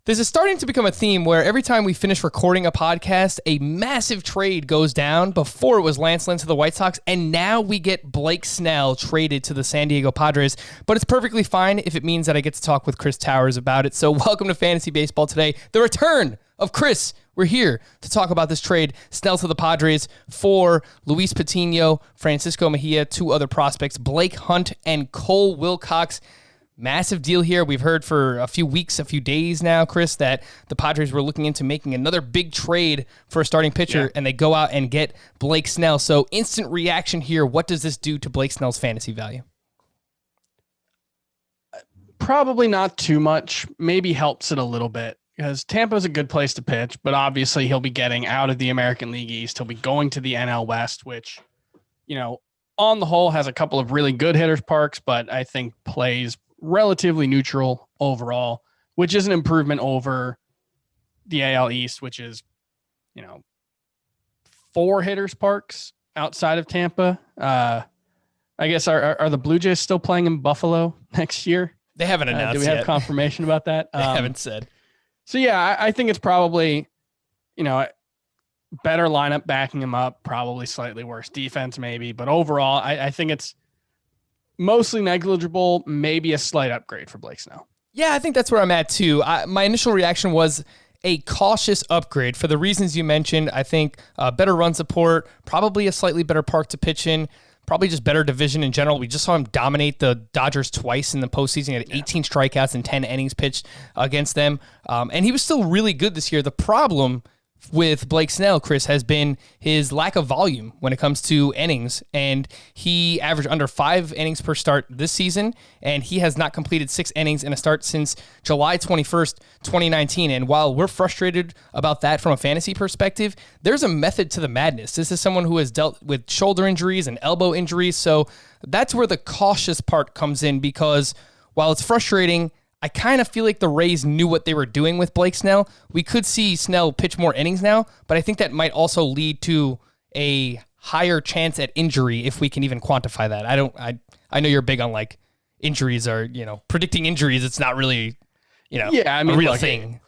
This is starting to become a theme where every time we finish recording a podcast, a massive trade goes down. Before it was Lance Lynn to the White Sox, and now we get Blake Snell traded to the San Diego Padres. But it's perfectly fine if it means that I get to talk with Chris Towers about it. So welcome to Fantasy Baseball today. The return of Chris. We're here to talk about this trade. Snell to the Padres for Luis Patino, Francisco Mejia, two other prospects, Blake Hunt and Cole Wilcox. Massive deal here. We've heard for a few weeks, a few days now, Chris, that the Padres were looking into making another big trade for a starting pitcher, and they go out and get Blake Snell. So instant reaction here. What does this do to Blake Snell's fantasy value? Probably not too much. Maybe helps it a little bit because Tampa's a good place to pitch, but obviously he'll be getting out of the American League East. He'll be going to the NL West, which, on the whole has a couple of really good hitters parks, but I think plays relatively neutral overall, which is an improvement over the AL East, which is, 4 hitters parks outside of Tampa. I guess are the Blue Jays still playing in Buffalo next year? They haven't announced Do we have confirmation about that? They haven't said. So yeah, I think it's probably, better lineup backing him up, probably slightly worse defense maybe, but overall I think it's mostly negligible, maybe a slight upgrade for Blake Snell. Yeah, I think that's where I'm at too. My initial reaction was a cautious upgrade for the reasons you mentioned. I think better run support, probably a slightly better park to pitch in, probably just better division in general. We just saw him dominate the Dodgers twice in the postseason. He had 18 strikeouts and 10 innings pitched against them. And he was still really good this year. The problem with Blake Snell, Chris, has been his lack of volume when it comes to innings, and he averaged under 5 innings per start this season, and he has not completed 6 innings in a start since July 21st, 2019, and while we're frustrated about that from a fantasy perspective, there's a method to the madness. This is someone who has dealt with shoulder injuries and elbow injuries, so that's where the cautious part comes in, because while it's frustrating, I kind of feel like the Rays knew what they were doing with Blake Snell. We could see Snell pitch more innings now, but I think that might also lead to a higher chance at injury if we can even quantify that. I know you're big on like injuries or, predicting injuries. It's not really, a real thing.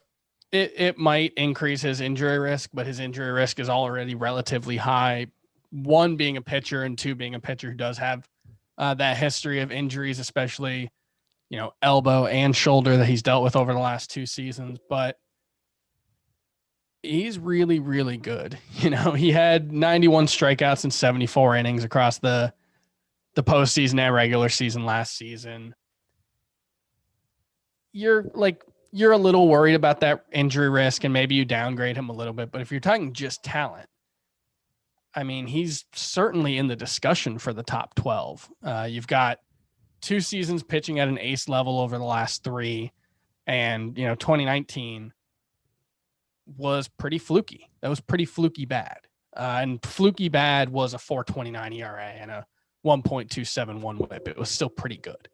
It might increase his injury risk, but his injury risk is already relatively high. 1 being a pitcher and 2 being a pitcher who does have that history of injuries, especially elbow and shoulder that he's dealt with over the last 2 seasons, but he's really, really good. He had 91 strikeouts and 74 innings across the postseason and regular season last season. You're a little worried about that injury risk and maybe you downgrade him a little bit, but if you're talking just talent, I mean, he's certainly in the discussion for the top 12. You've got 2 seasons pitching at an ace level over the last 3. And, 2019 was pretty fluky. That was pretty fluky bad. And fluky bad was a 4.29 ERA and a 1.271 whip. It was still pretty good.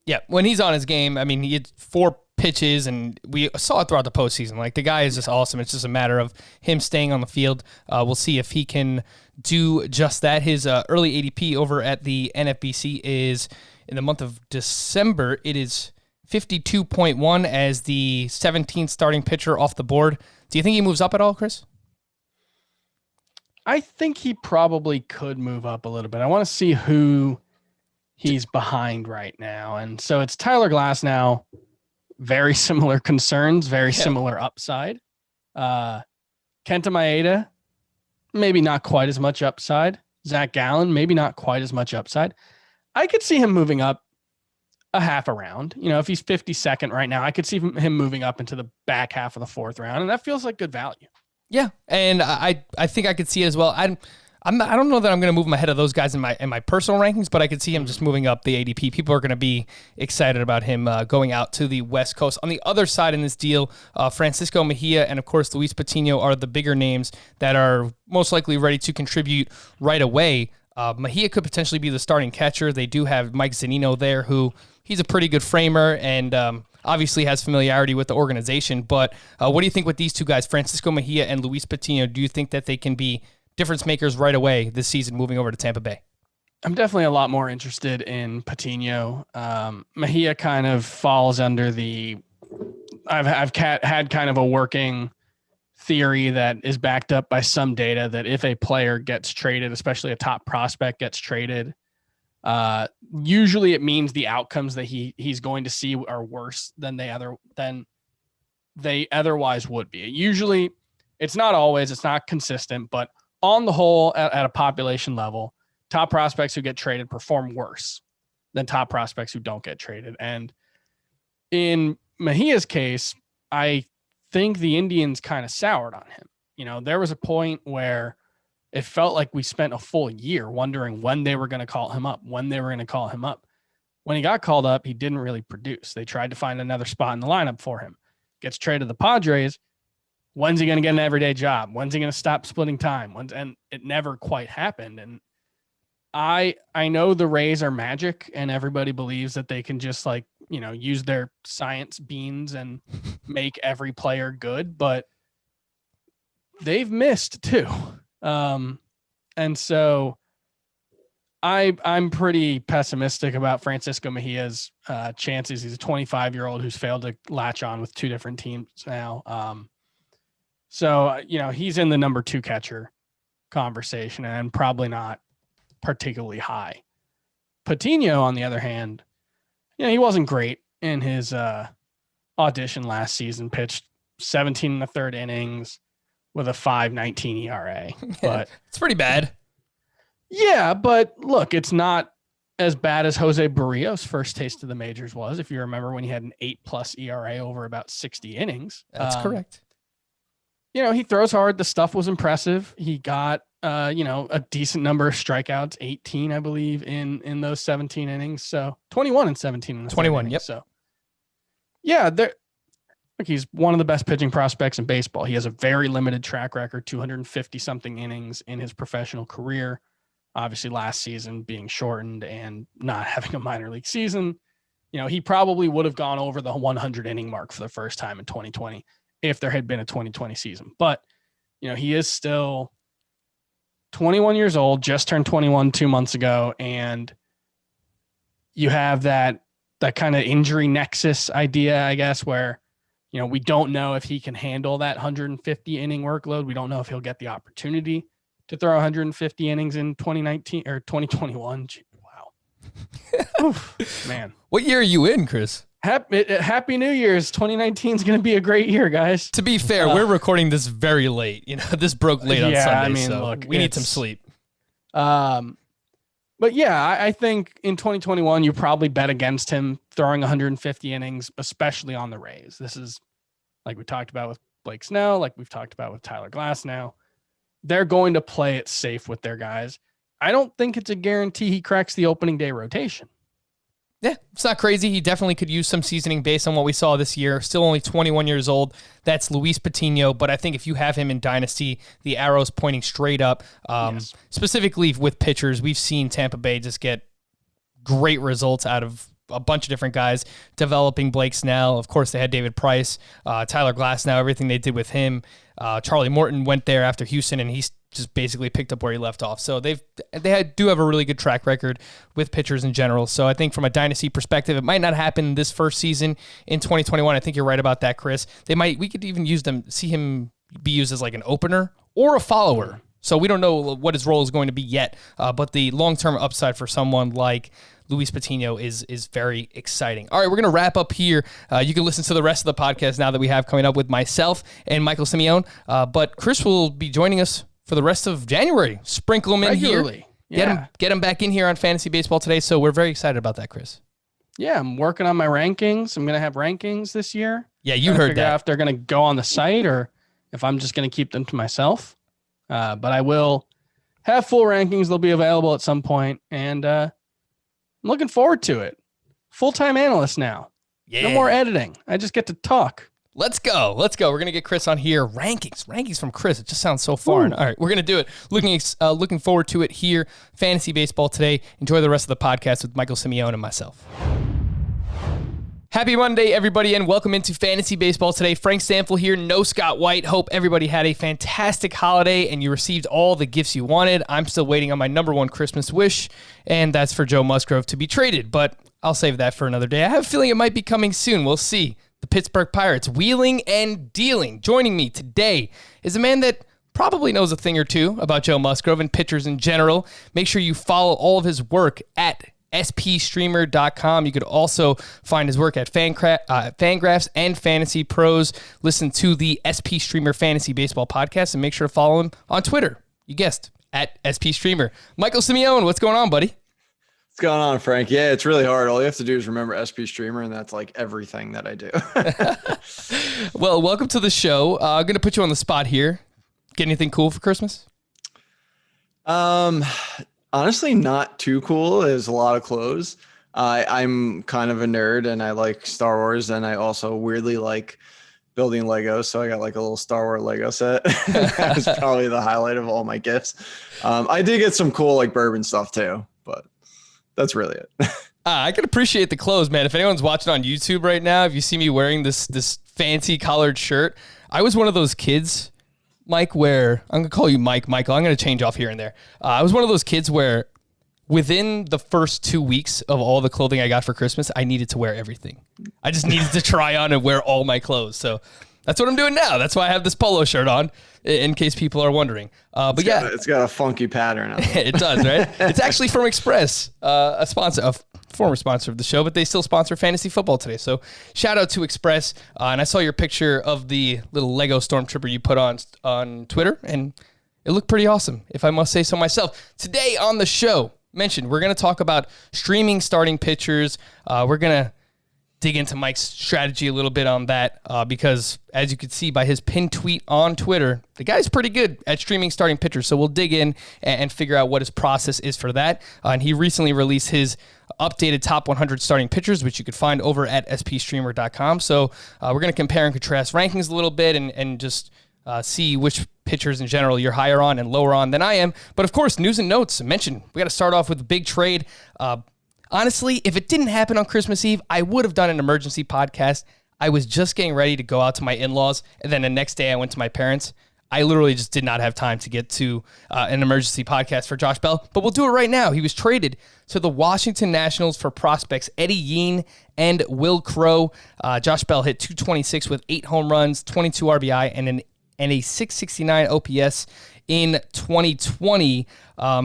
Yeah, when he's on his game, I mean, he had 4 pitches, and we saw it throughout the postseason. Like, the guy is just awesome. It's just a matter of him staying on the field. We'll see if he can do just that. His early ADP over at the NFBC is, in the month of December, it is 52.1 as the 17th starting pitcher off the board. Do you think he moves up at all, Chris? I think he probably could move up a little bit. I want to see who he's behind right now. And so it's Tyler Glasnow. Very similar concerns, very similar upside. Kenta Maeda, maybe not quite as much upside. Zach Gallen, maybe not quite as much upside. I could see him moving up a half a round. If he's 52nd right now, I could see him moving up into the back half of the 4th round, and that feels like good value. Yeah, and I think I could see it as well. I don't know that I'm going to move him ahead of those guys in my personal rankings, but I could see him just moving up the ADP. People are going to be excited about him going out to the West Coast. On the other side in this deal, Francisco Mejia and, of course, Luis Patino are the bigger names that are most likely ready to contribute right away. Mejia could potentially be the starting catcher. They do have Mike Zunino there, who he's a pretty good framer and obviously has familiarity with the organization. But what do you think with these two guys, Francisco Mejia and Luis Patino? Do you think that they can be difference makers right away this season moving over to Tampa Bay? I'm definitely a lot more interested in Patino. Mejia kind of falls under the I've had kind of a working theory that is backed up by some data that if a player gets traded, especially a top prospect gets traded, usually it means the outcomes that he's going to see are worse than they otherwise would be. Usually, it's not always, it's not consistent, but on the whole, at a population level, top prospects who get traded perform worse than top prospects who don't get traded. And in Mejia's case, I think the Indians kind of soured on him. You know, there was a point where it felt like we spent a full year wondering when they were going to call him up, When he got called up, he didn't really produce. They tried to find another spot in the lineup for him. Gets traded to the Padres. When's he going to get an everyday job? When's he going to stop splitting time? And it never quite happened. And I know the Rays are magic and everybody believes that they can just use their science beans and make every player good, but they've missed too. And so I'm pretty pessimistic about Francisco Mejia's chances. He's a 25-year-old who's failed to latch on with 2 different teams now. So he's in the number 2 catcher conversation and probably not particularly high. Patino, on the other hand, he wasn't great in his audition last season, pitched 17 and a third innings with a 5.19 ERA. But it's pretty bad. Yeah, but look, it's not as bad as Jose Barrios' first taste of the majors was, if you remember, when he had an 8+ ERA over about 60 innings. That's correct. He throws hard. The stuff was impressive. He got, a decent number of strikeouts, 18, I believe, in those 17 innings. So 21 and 17 in the 21, innings. yep. So, yeah, he's one of the best pitching prospects in baseball. He has a very limited track record, 250-something innings in his professional career. Obviously, last season being shortened and not having a minor league season, he probably would have gone over the 100-inning mark for the first time in 2020 if there had been a 2020 season. But, he is still 21 years old, just turned 21 2 months ago, and you have that kind of injury nexus idea, I guess, where, we don't know if he can handle that 150-inning workload. We don't know if he'll get the opportunity to throw 150 innings in 2019 or 2021. Wow. Oof, man. What year are you in, Chris? Happy New Year's. 2019 is going to be a great year, guys. To be fair, we're recording this very late. This broke late on Sunday, I mean, so look, we need some sleep. But yeah, I think in 2021, you probably bet against him throwing 150 innings, especially on the Rays. This is like we talked about with Blake Snell, like we've talked about with Tyler Glasnow. They're going to play it safe with their guys. I don't think it's a guarantee he cracks the opening day rotation. Yeah, it's not crazy. He definitely could use some seasoning based on what we saw this year. Still only 21 years old. That's Luis Patino. But I think if you have him in Dynasty, the arrow's pointing straight up. Yes. Specifically with pitchers, we've seen Tampa Bay just get great results out of a bunch of different guys developing. Blake Snell. Of course, they had David Price, Tyler Glasnow, everything they did with him. Charlie Morton went there after Houston, and he's just basically picked up where he left off. So do have a really good track record with pitchers in general. So I think from a dynasty perspective, it might not happen this first season in 2021. I think you're right about that, Chris. We could even see him be used as like an opener or a follower. So we don't know what his role is going to be yet. But the long-term upside for someone like Luis Patino is very exciting. All right, we're going to wrap up here. You can listen to the rest of the podcast now that we have coming up with myself and Michael Simione. But Chris will be joining us for the rest of January. Sprinkle him in regularly. Here. Get him back in here on Fantasy Baseball Today. So we're very excited about that, Chris. Yeah, I'm working on my rankings. I'm going to have rankings this year. Yeah, you heard that. If they're going to go on the site or if I'm just going to keep them to myself. But I will have full rankings. They'll be available at some point. And I'm looking forward to it. Full-time analyst now. Yeah. No more editing. I just get to talk. Let's go. We're going to get Chris on here. Rankings from Chris. It just sounds so foreign. All right, we're going to do it. Looking forward to it here. Fantasy Baseball Today. Enjoy the rest of the podcast with Michael Simione and myself. Happy Monday, everybody, and welcome into Fantasy Baseball Today. Frank Stanfield here, no Scott White. Hope everybody had a fantastic holiday and you received all the gifts you wanted. I'm still waiting on my number one Christmas wish, and that's for Joe Musgrove to be traded, but I'll save that for another day. I have a feeling it might be coming soon. We'll see. the Pittsburgh Pirates, wheeling and dealing. Joining me today is a man that probably knows a thing or two about Joe Musgrove and pitchers in general. Make sure you follow all of his work at spstreamer.com. You could also find his work at Fangraphs and Fantasy Pros. Listen to the SP Streamer Fantasy Baseball podcast and make sure to follow him on Twitter. You guessed, at SP Streamer. Michael Simione, what's going on, buddy? What's going on, Frank? Yeah, it's really hard. All you have to do is remember SP Streamer, and that's like everything that I do. Well, welcome to the show. I'm going to put you on the spot here. Get anything cool for Christmas? Honestly, not too cool. There's a lot of clothes. I'm kind of a nerd, and I like Star Wars, and I also weirdly like building Legos. So I got like a little Star Wars Lego set. That was probably the highlight of all my gifts. I did get some cool like bourbon stuff too, but that's really it. I can appreciate the clothes, man. If anyone's watching on YouTube right now, if you see me wearing this fancy collared shirt, I was one of those kids, Mike, where I'm going to call you Michael. I'm going to change off here and there. I was one of those kids where within the first 2 weeks of all the clothing I got for Christmas, I needed to wear everything. I just needed to try on and wear all my clothes. So that's what I'm doing now. That's why I have this polo shirt on, in case people are wondering. It's got a funky pattern on it. It does, right? It's actually from Express, a former sponsor of the show, but they still sponsor fantasy football today. So shout out to Express. And I saw your picture of the little Lego Stormtrooper you put on Twitter, and it looked pretty awesome, if I must say so myself. Today on the show, we're going to talk about streaming starting pitchers. We're going to dig into Mike's strategy a little bit on that because, as you can see by his pinned tweet on Twitter, the guy's pretty good at streaming starting pitchers. So we'll dig in and figure out what his process is for that. And he recently released his updated top 100 starting pitchers, which you could find over at spstreamer.com. So we're going to compare and contrast rankings a little bit and just see which pitchers in general you're higher on and lower on than I am. But of course, news and notes. I mentioned we got to start off with a big trade. Honestly, if it didn't happen on Christmas Eve, I would have done an emergency podcast. I was just getting ready to go out to my in-laws, and then the next day I went to my parents. I literally just did not have time to get to an emergency podcast for Josh Bell, but we'll do it right now. He was traded to the Washington Nationals for prospects Eddie Yeen and Will Crow. Josh Bell hit .226 with 8 home runs, 22 RBI, and a .669 OPS in 2020.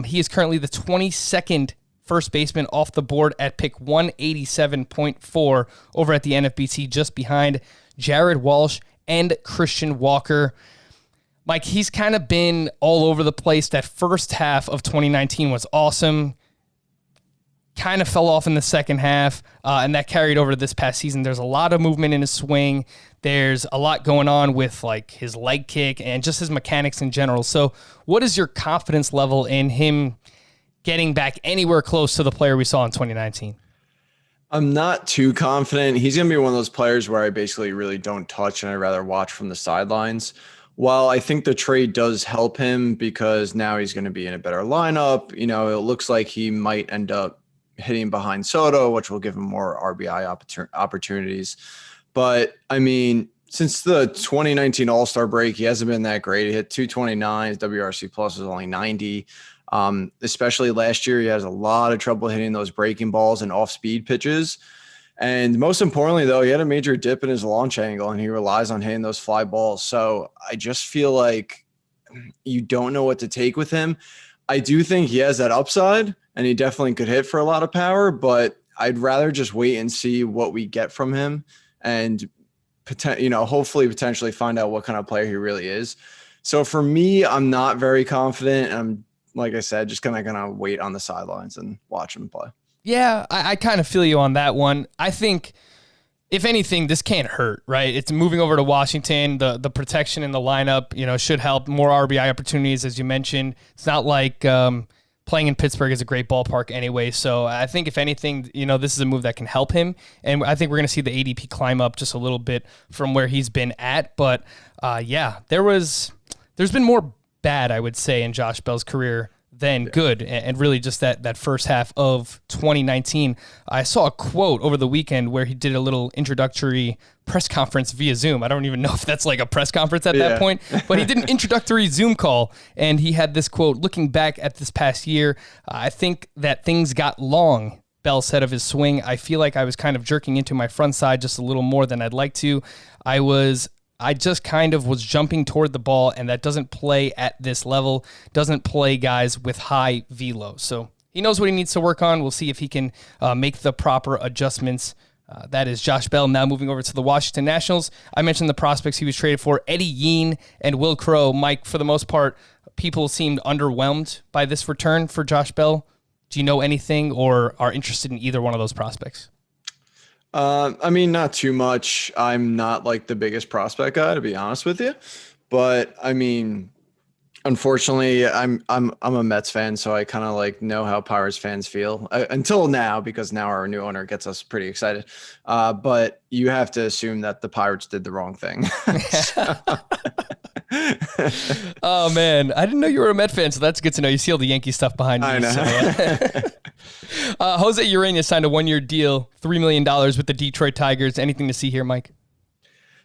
He is currently the 22nd first baseman off the board at pick 187.4 over at the NFBC, just behind Jared Walsh and Christian Walker. Mike, he's kind of been all over the place. That first half of 2019 was awesome. Kind of fell off in the second half, and that carried over to this past season. There's a lot of movement in his swing. There's a lot going on with like his leg kick and just his mechanics in general. So what is your confidence level in him getting back anywhere close to the player we saw in 2019? I'm not too confident. He's going to be one of those players where I basically really don't touch and I'd rather watch from the sidelines. While I think the trade does help him because now he's going to be in a better lineup, you know, it looks like he might end up hitting behind Soto, which will give him more RBI opportunities. But I mean, since the 2019 All-Star break, he hasn't been that great. He hit .229. His WRC plus is only 90. Especially last year, he has a lot of trouble hitting those breaking balls and off-speed pitches. And most importantly, though, he had a major dip in his launch angle, and he relies on hitting those fly balls. So I just feel like you don't know what to take with him. I do think he has that upside, and he definitely could hit for a lot of power, but I'd rather just wait and see what we get from him and, hopefully potentially find out what kind of player he really is. So for me, I'm not very confident. I'm, like I said, just gonna wait on the sidelines and watch him play. Yeah, I kind of feel you on that one. I think, if anything, this can't hurt, right? It's moving over to Washington. The protection in the lineup, should help. More RBI opportunities, as you mentioned. It's not like playing in Pittsburgh is a great ballpark anyway. So I think, if anything, this is a move that can help him. And I think we're going to see the ADP climb up just a little bit from where he's been at. But there's been more bad, I would say, in Josh Bell's career than good, and really just that first half of 2019. I saw a quote over the weekend where he did a little introductory press conference via Zoom. I don't even know if that's like a press conference at that point, but he did an introductory Zoom call, and he had this quote: looking back at this past year, I think that things got long Bell said of his swing. I feel like I was kind of jerking into my front side just a little more than I'd like to. I just kind of was jumping toward the ball, and that doesn't play at this level, doesn't play guys with high velo. So he knows what he needs to work on. We'll see if he can make the proper adjustments. That is Josh Bell. Now moving over to the Washington Nationals. I mentioned the prospects he was traded for, Eddie Yeen and Will Crow. Mike, for the most part, people seemed underwhelmed by this return for Josh Bell. Do you know anything or are interested in either one of those prospects? I mean, not too much. I'm not like the biggest prospect guy, to be honest with you. But I mean, unfortunately, I'm a Mets fan, so I kind of like know how Pirates fans feel until now, because now our new owner gets us pretty excited. But you have to assume that the Pirates did the wrong thing. Oh man, I didn't know you were a Met fan, so that's good to know. You see all the Yankee stuff behind you. I know. So, Jose Urena signed a 1-year deal, $3 million with the Detroit Tigers. Anything to see here, Mike?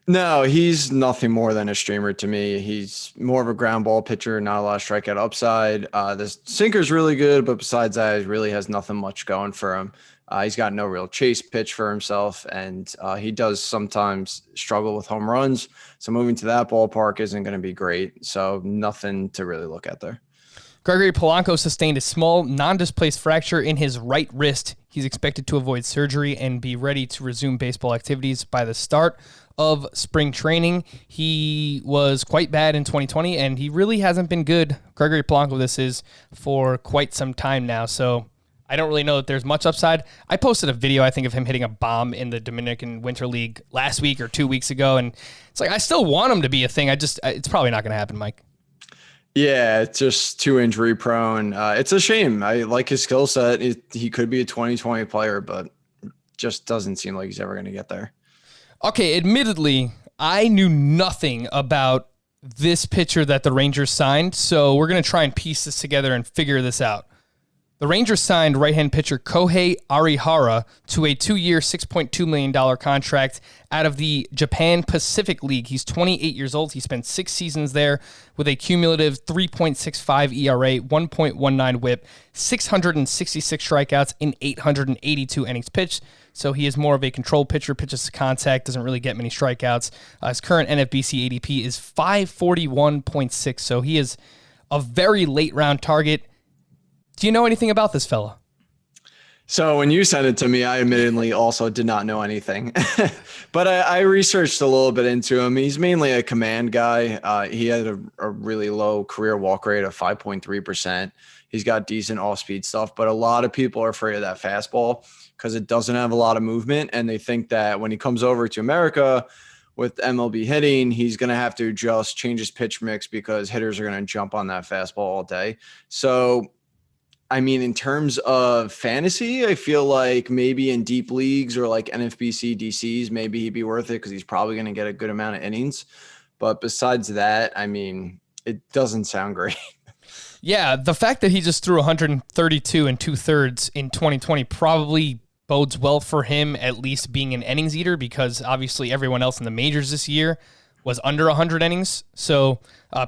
No, he's nothing more than a streamer to me. He's more of a ground ball pitcher, not a lot of strikeout upside. The sinker's really good, but besides that, he really has nothing much going for him. He's got no real chase pitch for himself, and he does sometimes struggle with home runs. So moving to that ballpark isn't going to be great. So nothing to really look at there. Gregory Polanco sustained a small, non-displaced fracture in his right wrist. He's expected to avoid surgery and be ready to resume baseball activities by the start of spring training. He was quite bad in 2020, and he really hasn't been good. Gregory Polanco, this is for quite some time now, so I don't really know that there's much upside. I posted a video, I think, of him hitting a bomb in the Dominican Winter League last week or 2 weeks ago, and it's like I still want him to be a thing. It's probably not going to happen, Mike. Yeah, it's just too injury prone. It's a shame. I like his skill set. He could be a 2020 player, but just doesn't seem like he's ever going to get there. Okay, admittedly, I knew nothing about this pitcher that the Rangers signed, so we're going to try and piece this together and figure this out. The Rangers signed right-hand pitcher Kohei Arihara to a 2-year, $6.2 million contract out of the Japan Pacific League. He's 28 years old. He spent 6 seasons there with a cumulative 3.65 ERA, 1.19 whip, 666 strikeouts in 882 innings pitched. So he is more of a control pitcher, pitches to contact, doesn't really get many strikeouts. His current NFBC ADP is 541.6, so he is a very late-round target. Do you know anything about this fella? So when you sent it to me, I admittedly also did not know anything, but I researched a little bit into him. He's mainly a command guy. He had a really low career walk rate of 5.3%. He's got decent off-speed stuff, but a lot of people are afraid of that fastball because it doesn't have a lot of movement, and they think that when he comes over to America with MLB hitting, he's going to have to just change his pitch mix because hitters are going to jump on that fastball all day. So I mean, in terms of fantasy, I feel like maybe in deep leagues or like NFBC DCs, maybe he'd be worth it because he's probably going to get a good amount of innings. But besides that, I mean, it doesn't sound great. Yeah, the fact that he just threw 132 and 2/3 in 2020 probably bodes well for him, at least being an innings eater, because obviously everyone else in the majors this year was under 100 innings. So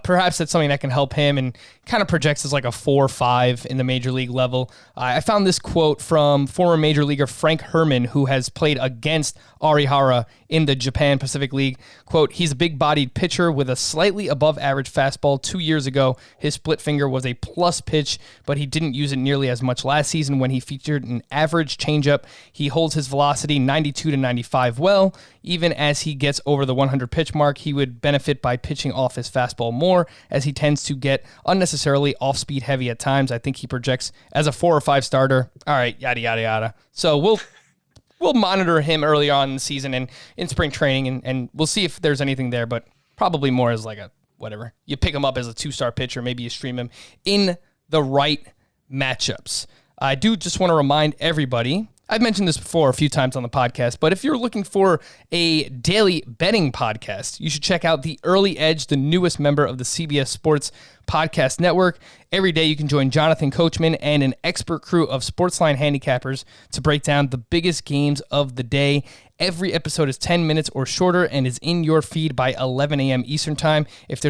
perhaps that's something that can help him and kind of projects as like a 4 or 5 in the major league level. I found this quote from former major leaguer Frank Herman, who has played against Arihara in the Japan Pacific League. Quote, he's a big-bodied pitcher with a slightly above-average fastball. 2 years ago, his split finger was a plus pitch, but he didn't use it nearly as much last season when he featured an average changeup. He holds his velocity 92 to 95 well. Even as he gets over the 100 pitch mark, he would benefit by pitching off his fastball more, as he tends to get unnecessarily off-speed heavy at times. I think he projects as a 4 or 5 starter. All right, yada, yada, yada. So we'll monitor him early on in the season and in spring training, and we'll see if there's anything there, but probably more as like a whatever. You pick him up as a 2-star pitcher. Maybe you stream him in the right matchups. I do just want to remind everybody, I've mentioned this before a few times on the podcast, but if you're looking for a daily betting podcast, you should check out The Early Edge, the newest member of the CBS Sports Podcast Network. Every day you can join Jonathan Coachman and an expert crew of Sportsline handicappers to break down the biggest games of the day. Every episode is 10 minutes or shorter and is in your feed by 11 a.m. Eastern Time. If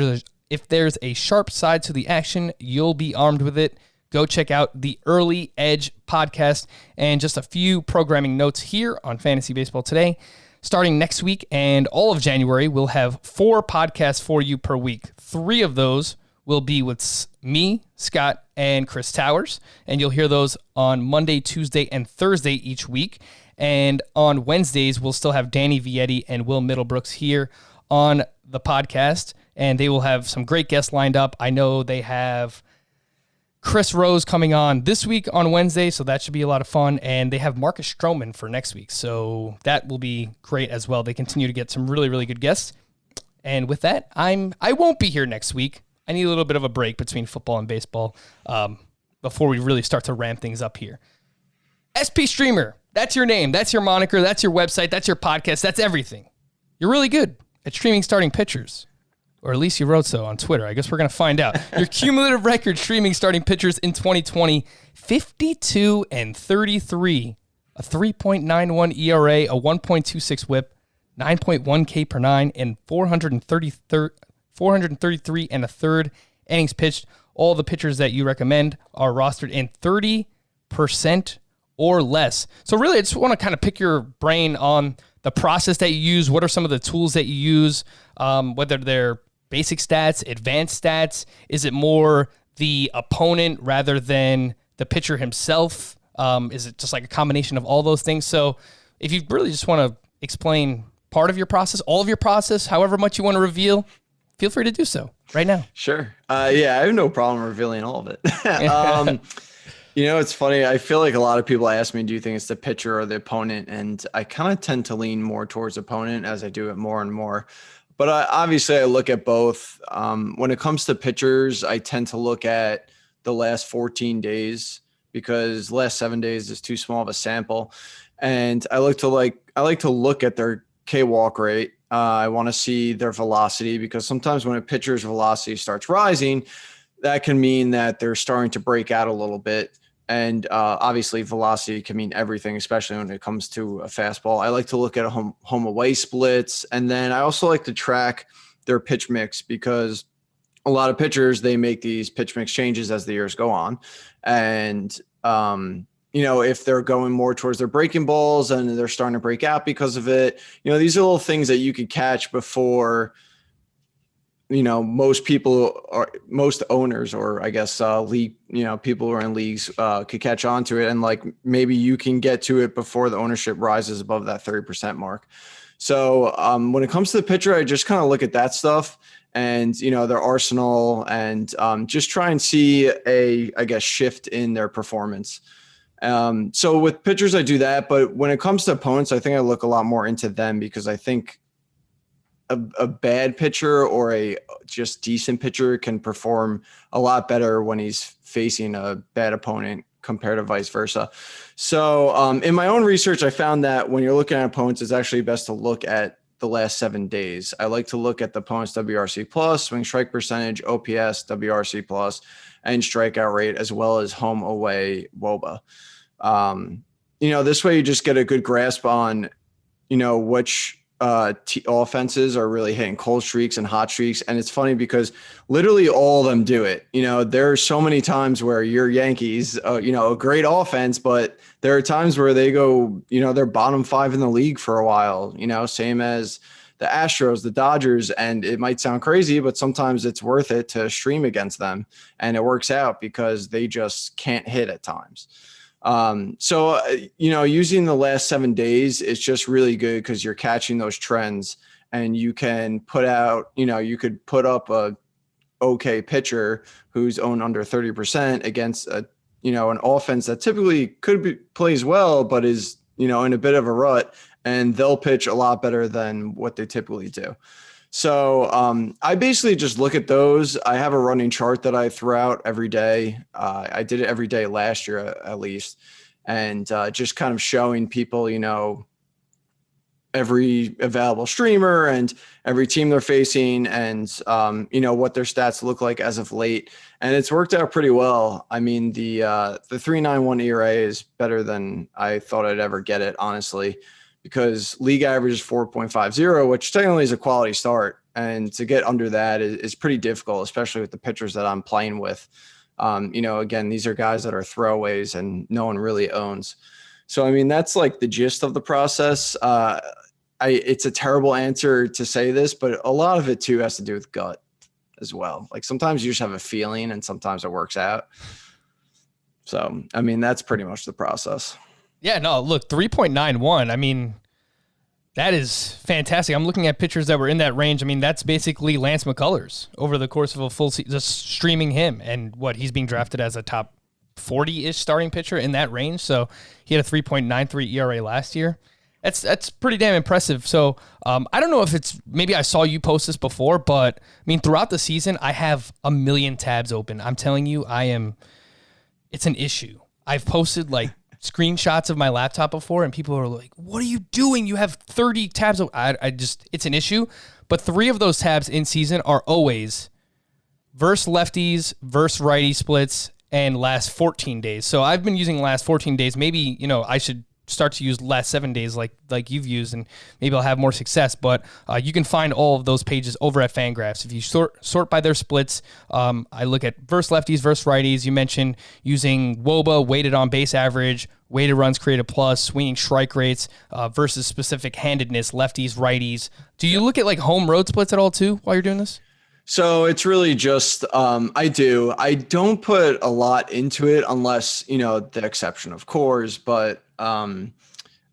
there's a sharp side to the action, you'll be armed with it. go check out the Early Edge podcast. And just a few programming notes here on Fantasy Baseball Today. Starting next week and all of January, we'll have 4 podcasts for you per week. 3 of those will be with me, Scott, and Chris Towers, and you'll hear those on Monday, Tuesday, and Thursday each week. And on Wednesdays, we'll still have Danny Vietti and Will Middlebrooks here on the podcast, and they will have some great guests lined up. I know they have Chris Rose coming on this week on Wednesday, so that should be a lot of fun. And they have Marcus Stroman for next week, so that will be great as well. They continue to get some really, really good guests. And with that, I won't be here next week. I need a little bit of a break between football and baseball before we really start to ramp things up here. SP Streamer, that's your name. That's your moniker. That's your website. That's your podcast. That's everything. You're really good at streaming starting pitchers. Or at least you wrote so on Twitter. I guess we're going to find out. Your cumulative record streaming starting pitchers in 2020, 52 and 33, a 3.91 ERA, a 1.26 whip, 9.1 K per 9, and 433 and a third innings pitched. All the pitchers that you recommend are rostered in 30% or less. So really, I just want to kind of pick your brain on the process that you use. What are some of the tools that you use, whether they're basic stats, advanced stats? Is it more the opponent rather than the pitcher himself? Is it just like a combination of all those things? So if you really just want to explain part of your process, all of your process, however much you want to reveal, feel free to do so right now. Sure. Yeah, I have no problem revealing all of it. It's funny. I feel like a lot of people ask me, do you think it's the pitcher or the opponent? And I kind of tend to lean more towards opponent as I do it more and more. But obviously, I look at both. When it comes to pitchers, I tend to look at the last 14 days because last 7 days is too small of a sample. And I like to look at their K-walk rate. I want to see their velocity because sometimes when a pitcher's velocity starts rising, that can mean that they're starting to break out a little bit. And obviously, velocity can mean everything, especially when it comes to a fastball. I like to look at home away splits. And then I also like to track their pitch mix because a lot of pitchers, they make these pitch mix changes as the years go on. And, if they're going more towards their breaking balls and they're starting to break out because of it, these are little things that you could catch before most owners or I guess league, people who are in leagues could catch on to it. And like, maybe you can get to it before the ownership rises above that 30% mark. So when it comes to the pitcher, I just kind of look at that stuff and, their arsenal and just try and see a shift in their performance. So with pitchers, I do that. But when it comes to opponents, I think I look a lot more into them because I think a bad pitcher or a just decent pitcher can perform a lot better when he's facing a bad opponent compared to vice versa. So in my own research, I found that when you're looking at opponents, it's actually best to look at the last 7 days. I like to look at the opponent's WRC plus, swing strike percentage, OPS, WRC plus, and strikeout rate, as well as home away WOBA. This way you just get a good grasp on, which offenses are really hitting cold streaks and hot streaks. And it's funny because literally all of them do it. There are so many times where your Yankees, a great offense, but there are times where they go, they're bottom 5 in the league for a while, same as the Astros, the Dodgers. And it might sound crazy, but sometimes it's worth it to stream against them. And it works out because they just can't hit at times. Using the last 7 days is just really good because you're catching those trends and you can put out, you could put up a okay pitcher who's owned under 30% against an offense that typically plays well, but is, in a bit of a rut, and they'll pitch a lot better than what they typically do. So I basically just look at those. I have a running chart that I throw out every day. I did it every day last year at least. And just kind of showing people, every available streamer and every team they're facing and, what their stats look like as of late. And it's worked out pretty well. I mean, the 3.91 ERA is better than I thought I'd ever get it, honestly, because league average is 4.50, which technically is a quality start. And to get under that is pretty difficult, especially with the pitchers that I'm playing with. Again, these are guys that are throwaways and no one really owns. So, I mean, that's like the gist of the process. It's a terrible answer to say this, but a lot of it too has to do with gut as well. Like sometimes you just have a feeling and sometimes it works out. So, I mean, that's pretty much the process. Yeah, no, look, 3.91. I mean, that is fantastic. I'm looking at pitchers that were in that range. I mean, that's basically Lance McCullers over the course of a full season, just streaming him. And he's being drafted as a top 40-ish starting pitcher in that range. So he had a 3.93 ERA last year. That's pretty damn impressive. So I don't know if maybe I saw you post this before, but I mean, throughout the season, I have a million tabs open. I'm telling you, it's an issue. I've posted like screenshots of my laptop before and people are like, what are you doing? You have 30 tabs. It's an issue. But 3 of those tabs in season are always versus lefties, versus righty splits, and last 14 days. So I've been using last 14 days. Maybe, I should start to use last 7 days like you've used, and maybe I'll have more success. But you can find all of those pages over at Fangraphs. If you sort by their splits, I look at versus lefties, versus righties. You mentioned using WOBA, weighted on base average, weighted runs created plus, swinging strike rates versus specific handedness, lefties, righties. Do you look at like home road splits at all too while you're doing this? So it's really just, I don't put a lot into it unless, the exception of Coors, but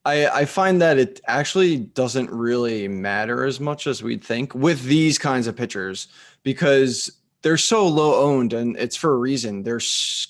I find that it actually doesn't really matter as much as we'd think with these kinds of pitchers because they're so low owned and it's for a reason. They're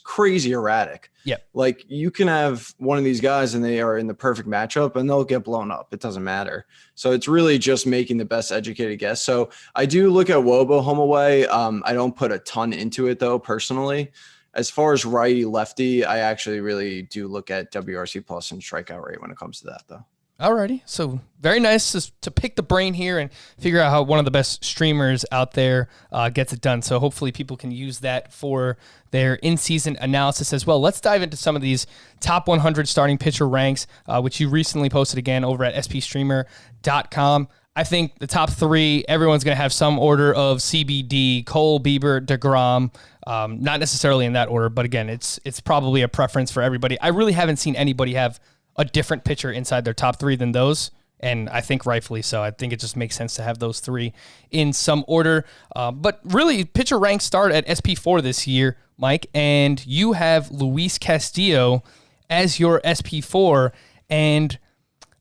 crazy erratic. Yeah. Like you can have one of these guys and they are in the perfect matchup and they'll get blown up. It doesn't matter. So it's really just making the best educated guess. So I do look at WOBA home away. I don't put a ton into it though, personally. As far as righty lefty, I actually really do look at WRC plus and strikeout rate when it comes to that though. Alrighty, so very nice to pick the brain here and figure out how one of the best streamers out there gets it done. So hopefully people can use that for their in-season analysis as well. Let's dive into some of these top 100 starting pitcher ranks, which you recently posted again over at spstreamer.com. I think the top 3, everyone's going to have some order of CBD, Cole, Bieber, DeGrom. Not necessarily in that order, but again, it's probably a preference for everybody. I really haven't seen anybody have a different pitcher inside their top 3 than those, and I think rightfully so. I think it just makes sense to have those 3 in some order. But really, pitcher ranks start at SP4 this year, Mike, and you have Luis Castillo as your SP4, and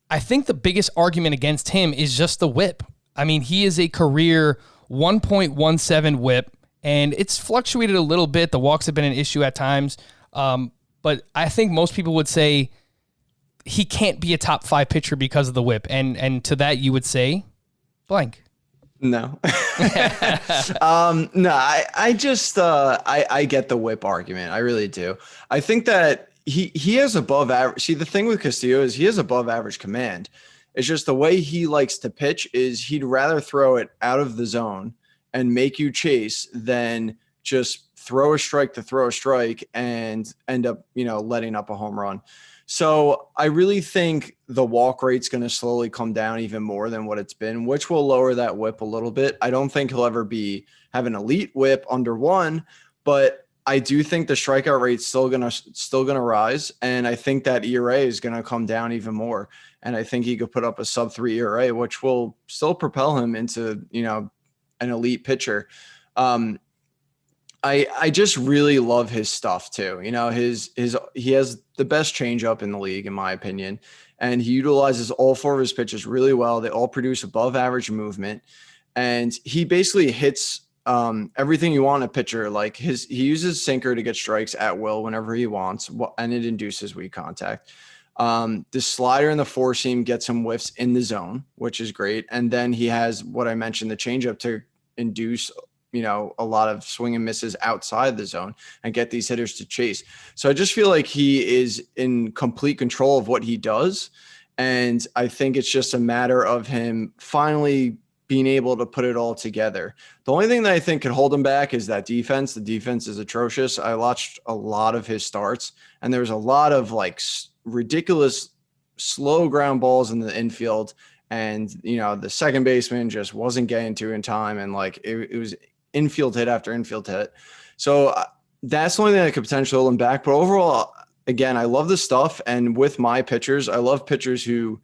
I think the biggest argument against him is just the whip. I mean, he is a career 1.17 whip, and it's fluctuated a little bit. The walks have been an issue at times, but I think most people would say he can't be a top 5 pitcher because of the whip. And to that, you would say blank. No. No, I get the whip argument. I really do. I think that he has above average. See, the thing with Castillo is he has above average command. It's just the way he likes to pitch is he'd rather throw it out of the zone and make you chase than just throw a strike to throw a strike and end up, letting up a home run. So I really think the walk rate's going to slowly come down even more than what it's been, which will lower that whip a little bit. I don't think he'll ever have an elite whip under 1, but I do think the strikeout rate's still gonna rise, and I think that ERA is gonna come down even more. And I think he could put up a sub-3 ERA, which will still propel him into an elite pitcher. I just really love his stuff too. He has the best changeup in the league, in my opinion, and he utilizes all 4 of his pitches really well. They all produce above average movement, and he basically hits everything you want in a pitcher. Like he uses sinker to get strikes at will whenever he wants, and it induces weak contact. The slider and the four seam gets him whiffs in the zone, which is great. And then he has what I mentioned, the changeup to induce a lot of swing and misses outside the zone and get these hitters to chase. So I just feel like he is in complete control of what he does. And I think it's just a matter of him finally being able to put it all together. The only thing that I think could hold him back is that defense. The defense is atrocious. I watched a lot of his starts, and there was a lot of ridiculous slow ground balls in the infield. And, the second baseman just wasn't getting to in time. And it was infield hit after infield hit. So that's the only thing that could potentially hold him back. But overall, again, I love this stuff. And with my pitchers, I love pitchers who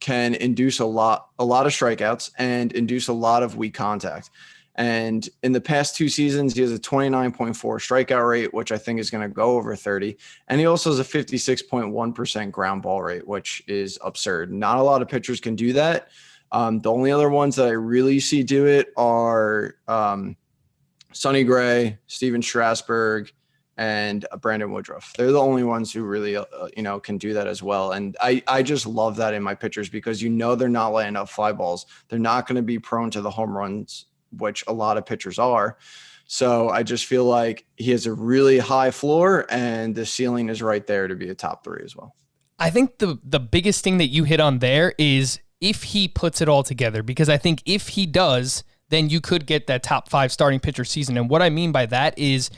can induce a lot of strikeouts and induce a lot of weak contact. And in the past 2 seasons, he has a 29.4 strikeout rate, which I think is going to go over 30. And he also has a 56.1% ground ball rate, which is absurd. Not a lot of pitchers can do that. The only other ones that I really see do it are Sonny Gray, Steven Strasburg, and Brandon Woodruff. They're the only ones who really, can do that as well. And I just love that in my pitchers because they're not laying up fly balls. They're not going to be prone to the home runs, which a lot of pitchers are. So I just feel like he has a really high floor and the ceiling is right there to be a top 3 as well. I think the biggest thing that you hit on there is if he puts it all together, because I think if he does, then you could get that top 5 starting pitcher season. And what I mean by that is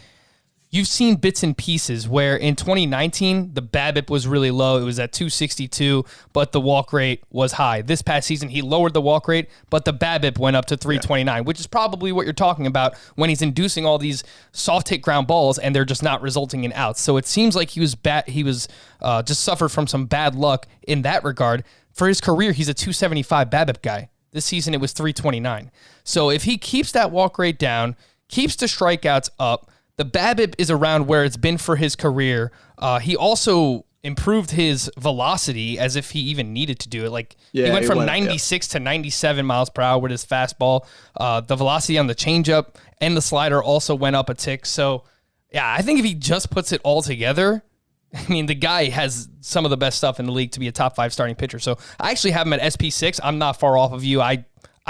you've seen bits and pieces where in 2019, the BABIP was really low. It was at 262, but the walk rate was high. This past season, he lowered the walk rate, but the BABIP went up to 329, which is probably what you're talking about when he's inducing all these soft hit ground balls and they're just not resulting in outs. So it seems like he was just suffered from some bad luck in that regard. For his career, he's a 275 BABIP guy. This season, it was 329. So if he keeps that walk rate down, keeps the strikeouts up, the BABIP is around where it's been for his career. He also improved his velocity as if he even needed to do it. He went from 96 to 97 miles per hour with his fastball. The velocity on the changeup and the slider also went up a tick. So, yeah, I think if he just puts it all together, I mean, the guy has some of the best stuff in the league to be a top 5 starting pitcher. So I actually have him at SP6. I'm not far off of you. I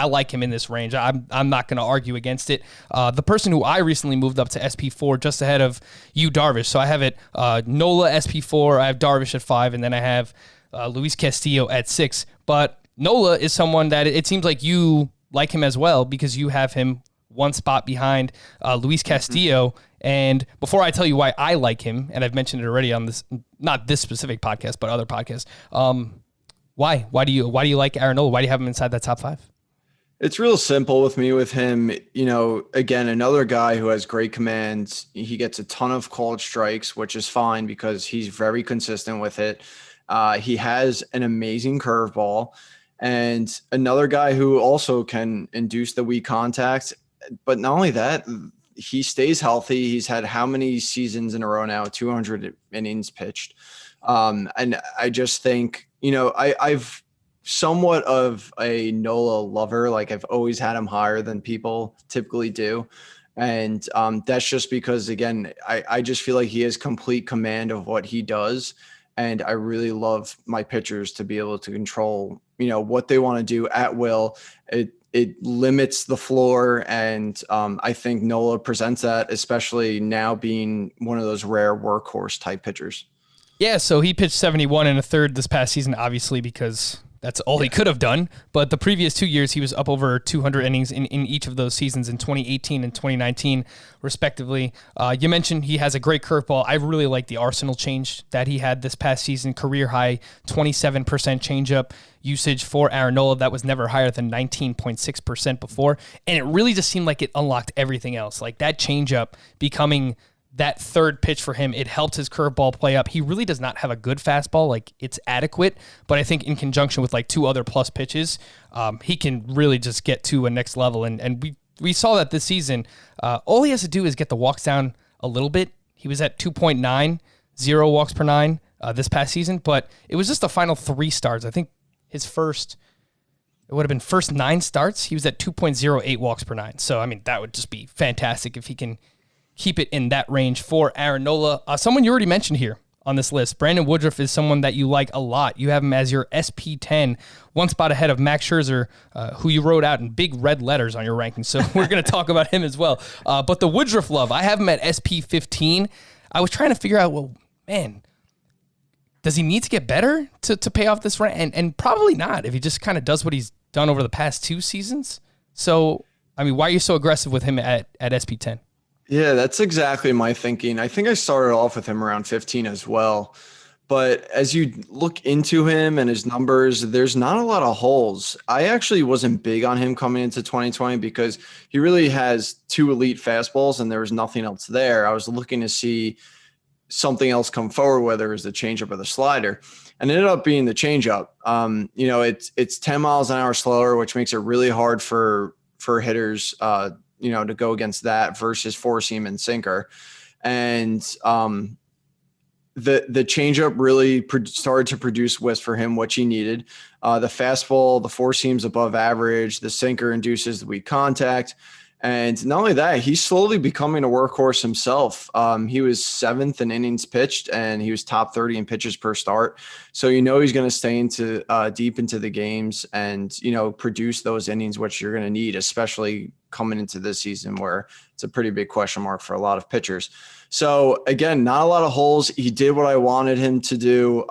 like him in this range. I'm not going to argue against it. The person who I recently moved up to SP4 just ahead of you, Darvish. So I have it Nola SP4, I have Darvish at 5, and then I have Luis Castillo at 6. But Nola is someone that it seems like you like him as well because you have him one spot behind Luis Castillo. And before I tell you why I like him, and I've mentioned it already on this, not this specific podcast, but other podcasts, why do you like Aaron Nola? Why do you have him inside that top 5? It's real simple with me with him. Again, another guy who has great command. He gets a ton of called strikes, which is fine because he's very consistent with it. He has an amazing curveball, and another guy who also can induce the weak contact. But not only that, he stays healthy. He's had how many seasons in a row now? 200 innings pitched. And I just think, I've somewhat of a Nola lover. I've always had him higher than people typically do. And that's just because, again, I just feel like he has complete command of what he does. And I really love my pitchers to be able to control, what they want to do at will. It limits the floor. And I think Nola presents that, especially now being one of those rare workhorse type pitchers. Yeah. So he pitched 71 and a third this past season, obviously, because that's all he could have done. But the previous 2 years, he was up over 200 innings in each of those seasons in 2018 and 2019, respectively. You mentioned he has a great curveball. I really like the arsenal change that he had this past season. Career high 27% changeup usage for Aaron Nola. That was never higher than 19.6% before. And it really just seemed like it unlocked everything else. Like that changeup becoming that third pitch for him, it helped his curveball play up. He really does not have a good fastball. It's adequate, but I think in conjunction with 2 other plus pitches, he can really just get to a next level. And we saw that this season. All he has to do is get the walks down a little bit. He was at 2.9, 0 walks per 9 this past season, but it was just the final 3 starts. I think it would have been first 9 starts. He was at 2.08 walks per 9. So, I mean, that would just be fantastic if he can keep it in that range for Aaron Nola. Someone you already mentioned here on this list, Brandon Woodruff, is someone that you like a lot. You have him as your SP10, one spot ahead of Max Scherzer, who you wrote out in big red letters on your rankings. So we're going to talk about him as well. But the Woodruff love, I have him at SP15. I was trying to figure out, does he need to get better to pay off this rent? And probably not if he just kind of does what he's done over the past 2 seasons. So, I mean, why are you so aggressive with him at SP10? Yeah, that's exactly my thinking. I think I started off with him around 15 as well. But as you look into him and his numbers, there's not a lot of holes. I actually wasn't big on him coming into 2020 because he really has 2 elite fastballs and there was nothing else there. I was looking to see something else come forward, whether it was the changeup or the slider, and it ended up being the changeup. It's 10 miles an hour slower, which makes it really hard for hitters, to go against that versus four seam and sinker. And the changeup really started to produce whiffs for him, which he needed. The fastball, the four seams above average, the sinker induces the weak contact. And not only that, he's slowly becoming a workhorse himself. He was 7th in innings pitched, and he was top 30 in pitches per start. So he's going to stay into deep into the games and produce those innings, which you're going to need, especially coming into this season where it's a pretty big question mark for a lot of pitchers. So again, not a lot of holes. He did what I wanted him to do.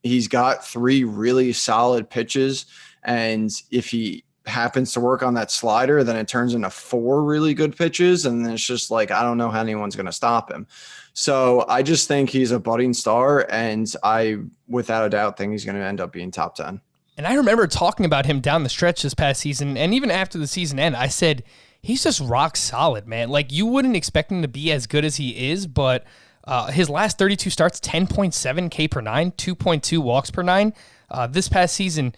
He's got 3 really solid pitches, and if he happens to work on that slider, then it turns into 4 really good pitches. And then it's just like, I don't know how anyone's going to stop him. So I just think he's a budding star. And I, without a doubt, think he's going to end up being top 10. And I remember talking about him down the stretch this past season. And even after the season ended, I said, he's just rock solid, man. Like, you wouldn't expect him to be as good as he is, but his last 32 starts, 10.7 K per 9, 2.2 walks per 9. This past season,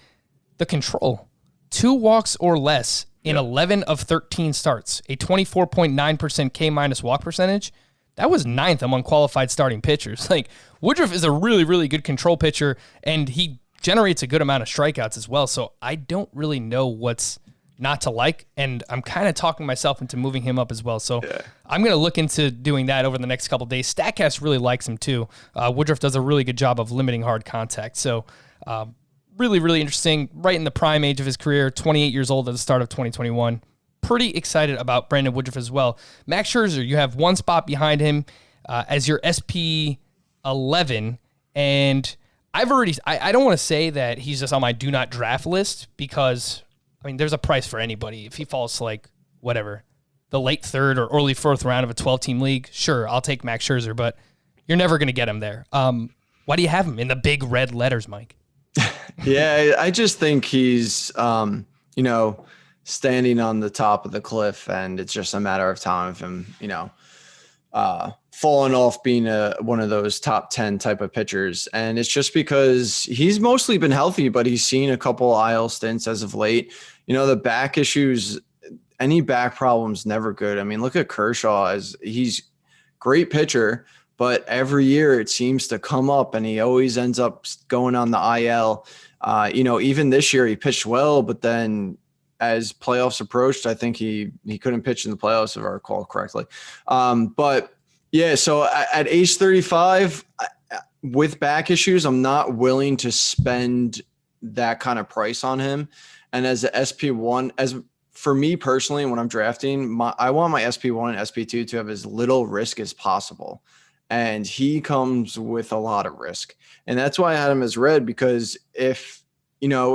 the control, 2 walks or less in 11 of 13 starts, a 24.9% K minus walk percentage. That was 9th among qualified starting pitchers. Like, Woodruff is a really, really good control pitcher, and he generates a good amount of strikeouts as well. So I don't really know what's not to like, and I'm kind of talking myself into moving him up as well. So I'm going to look into doing that over the next couple of days. Statcast really likes him too. Woodruff does a really good job of limiting hard contact. So really, really interesting. Right in the prime age of his career, 28 years old at the start of 2021. Pretty excited about Brandon Woodruff as well. Max Scherzer, you have 1 spot behind him as your SP 11, and I don't want to say that he's just on my do not draft list because, there's a price for anybody. If he falls to the late 3rd or early 4th round of a 12-team league, sure, I'll take Max Scherzer, but you're never going to get him there. Why do you have him in the big red letters, Mike? Yeah, I just think he's, standing on the top of the cliff, and it's just a matter of time of him, falling off being one of those top 10 type of pitchers. And it's just because he's mostly been healthy, but he's seen a couple IL stints as of late. The back issues, any back problems, never good. Look at Kershaw, as he's great pitcher, but every year it seems to come up and he always ends up going on the IL. Even this year he pitched well, but then as playoffs approached, I think he couldn't pitch in the playoffs, if I recall correctly. But yeah, so at age 35 with back issues, I'm not willing to spend that kind of price on him. And as a SP1, for me personally, when I'm drafting, I want my SP1 and SP2 to have as little risk as possible. And he comes with a lot of risk. And that's why I had him as red, because if,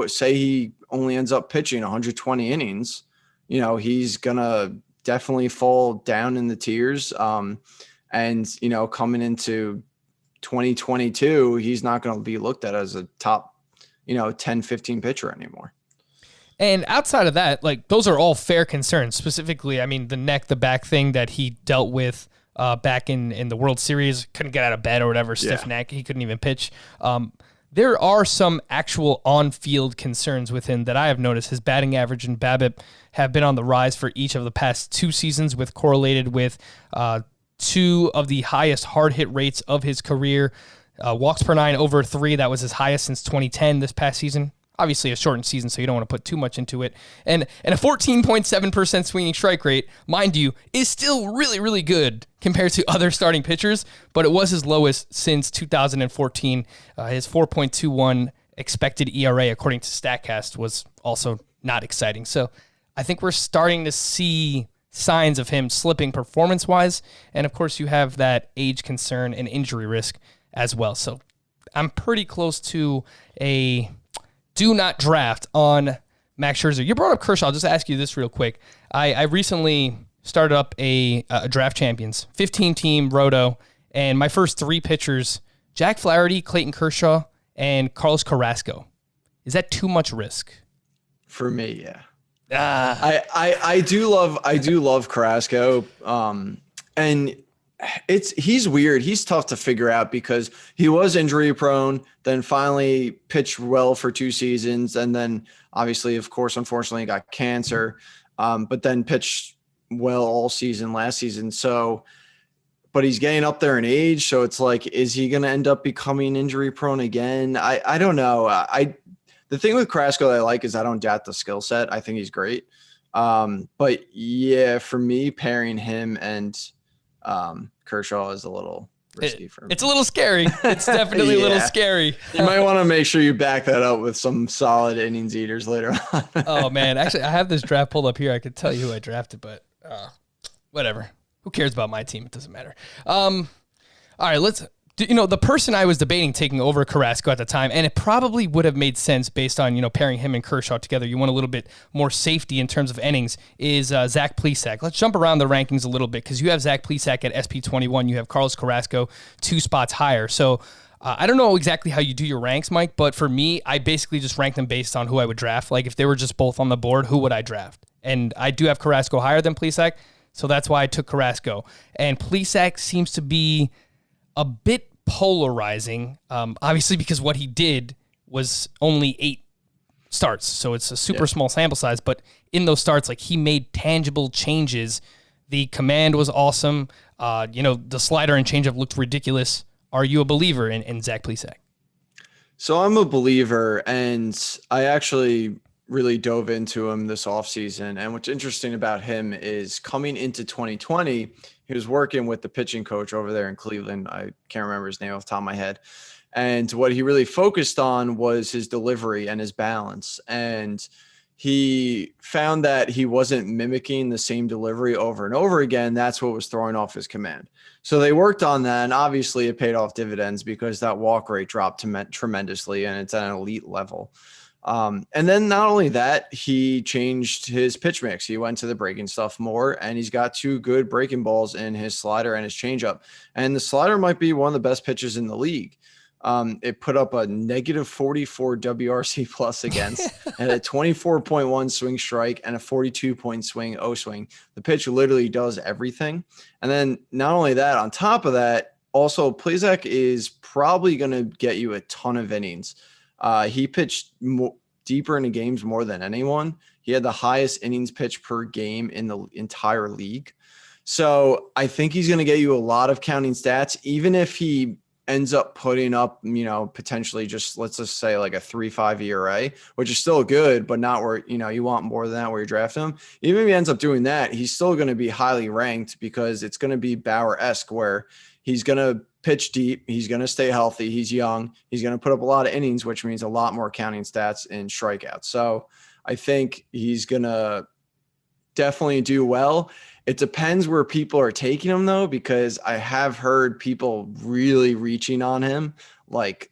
say he only ends up pitching 120 innings, he's going to definitely fall down in the tiers. And, coming into 2022, he's not going to be looked at as a top, 10, 15 pitcher anymore. And outside of that, those are all fair concerns. Specifically, the back thing that he dealt with back in the World Series, couldn't get out of bed or whatever, stiff neck, he couldn't even pitch. There are some actual on-field concerns with him that I have noticed. His batting average and BABIP have been on the rise for each of the past 2 seasons, with correlated with 2 of the highest hard hit rates of his career. Walks per 9 over 3, that was his highest since 2010 this past season. Obviously a shortened season, so you don't want to put too much into it. And a 14.7% swinging strike rate, mind you, is still really, really good compared to other starting pitchers, but it was his lowest since 2014. His 4.21 expected ERA, according to StatCast, was also not exciting. So I think we're starting to see signs of him slipping performance-wise, and of course you have that age concern and injury risk as well. So I'm pretty close to a do not draft on Max Scherzer. You brought up Kershaw. I'll just ask you this real quick. I recently started up a Draft Champions 15-team roto, and my first 3 pitchers Jack Flaherty, Clayton Kershaw, and Carlos Carrasco. Is that too much risk? For me, yeah. I do love Carrasco. And he's weird. He's tough to figure out because he was injury prone, then finally pitched well for 2 seasons. And then obviously, of course, unfortunately got cancer, but then pitched well all season last season. So, but he's getting up there in age. So it's like, is he going to end up becoming injury prone again? I don't know. The thing with Carrasco that I like is I don't doubt the skill set. I think he's great. But yeah, for me, pairing him and Kershaw is a little risky for me. It's a little scary. It's definitely a little scary. You might want to make sure you back that up with some solid innings eaters later on. Oh, man. Actually, I have this draft pulled up here. I could tell you who I drafted, but whatever. Who cares about my team? It doesn't matter. All right, the person I was debating taking over Carrasco at the time, and it probably would have made sense based on, pairing him and Kershaw together. You want a little bit more safety in terms of innings, is Zach Plesac. Let's jump around the rankings a little bit because you have Zach Plesac at SP21. You have Carlos Carrasco 2 spots higher. So I don't know exactly how you do your ranks, Mike, but for me, I basically just rank them based on who I would draft. Like if they were just both on the board, who would I draft? And I do have Carrasco higher than Plesac, so that's why I took Carrasco. And Plesac seems to be a bit polarizing, obviously because what he did was only 8 starts, so it's a super small sample size, but in those starts, like he made tangible changes. The command was awesome. The slider and changeup looked ridiculous. Are you a believer in Zach Plesac? So I'm a believer, and I actually really dove into him this offseason. And what's interesting about him is coming into 2020, he was working with the pitching coach over there in Cleveland. I can't remember his name off the top of my head. And what he really focused on was his delivery and his balance. And he found that he wasn't mimicking the same delivery over and over again. That's what was throwing off his command. So they worked on that, and obviously it paid off dividends because that walk rate dropped tremendously, and it's at an elite level. And then not only that, he changed his pitch mix. He went to the breaking stuff more, and he's got 2 good breaking balls in his slider and his changeup. And the slider might be one of the best pitches in the league. It put up a negative 44 WRC plus against and a 24.1 swing strike and a 42-point swing O swing. The pitch literally does everything. And then not only that, on top of that, also Plesac is probably going to get you a ton of innings. He pitched deeper into games more than anyone. He had the highest innings pitched per game in the entire league. So I think he's going to get you a lot of counting stats, even if he ends up putting up, potentially just, let's just say like a 3.5 ERA, which is still good, but not where, you want more than that where you draft him. Even if he ends up doing that, he's still going to be highly ranked because it's going to be Bauer-esque where he's going to pitch deep. He's going to stay healthy. He's young. He's going to put up a lot of innings, which means a lot more counting stats and strikeouts. So I think he's going to definitely do well. It depends where people are taking him though, because I have heard people really reaching on him. Like,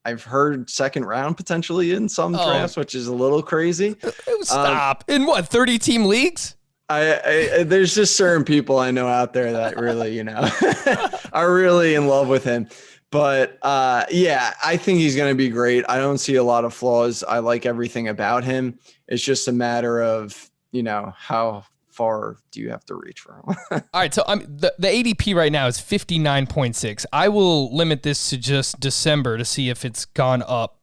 I've heard 2nd round potentially in some drafts, which is a little crazy. Stop. In what, 30-team leagues? I there's just certain people I know out there that really, are really in love with him. But I think he's going to be great. I don't see a lot of flaws. I like everything about him. It's just a matter of, how far do you have to reach for him? All right. So the ADP right now is 59.6. I will limit this to just December to see if it's gone up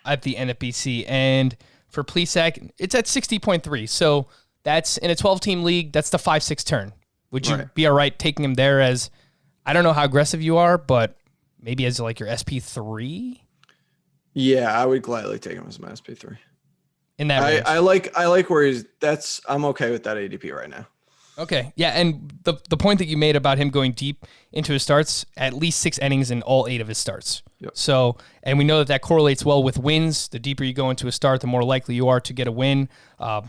at the NFBC. And for Plesac, it's at 60.3. So that's in a 12-team league. That's the 5-6 turn. Would you be all right taking him there as, I don't know how aggressive you are, but maybe as like your SP3? Yeah, I would gladly take him as my SP3. In that range. I like where I'm okay with that ADP right now. Okay. Yeah. And the point that you made about him going deep into his starts, at least 6 innings in all 8 of his starts. Yep. So, and we know that correlates well with wins. The deeper you go into a start, the more likely you are to get a win. I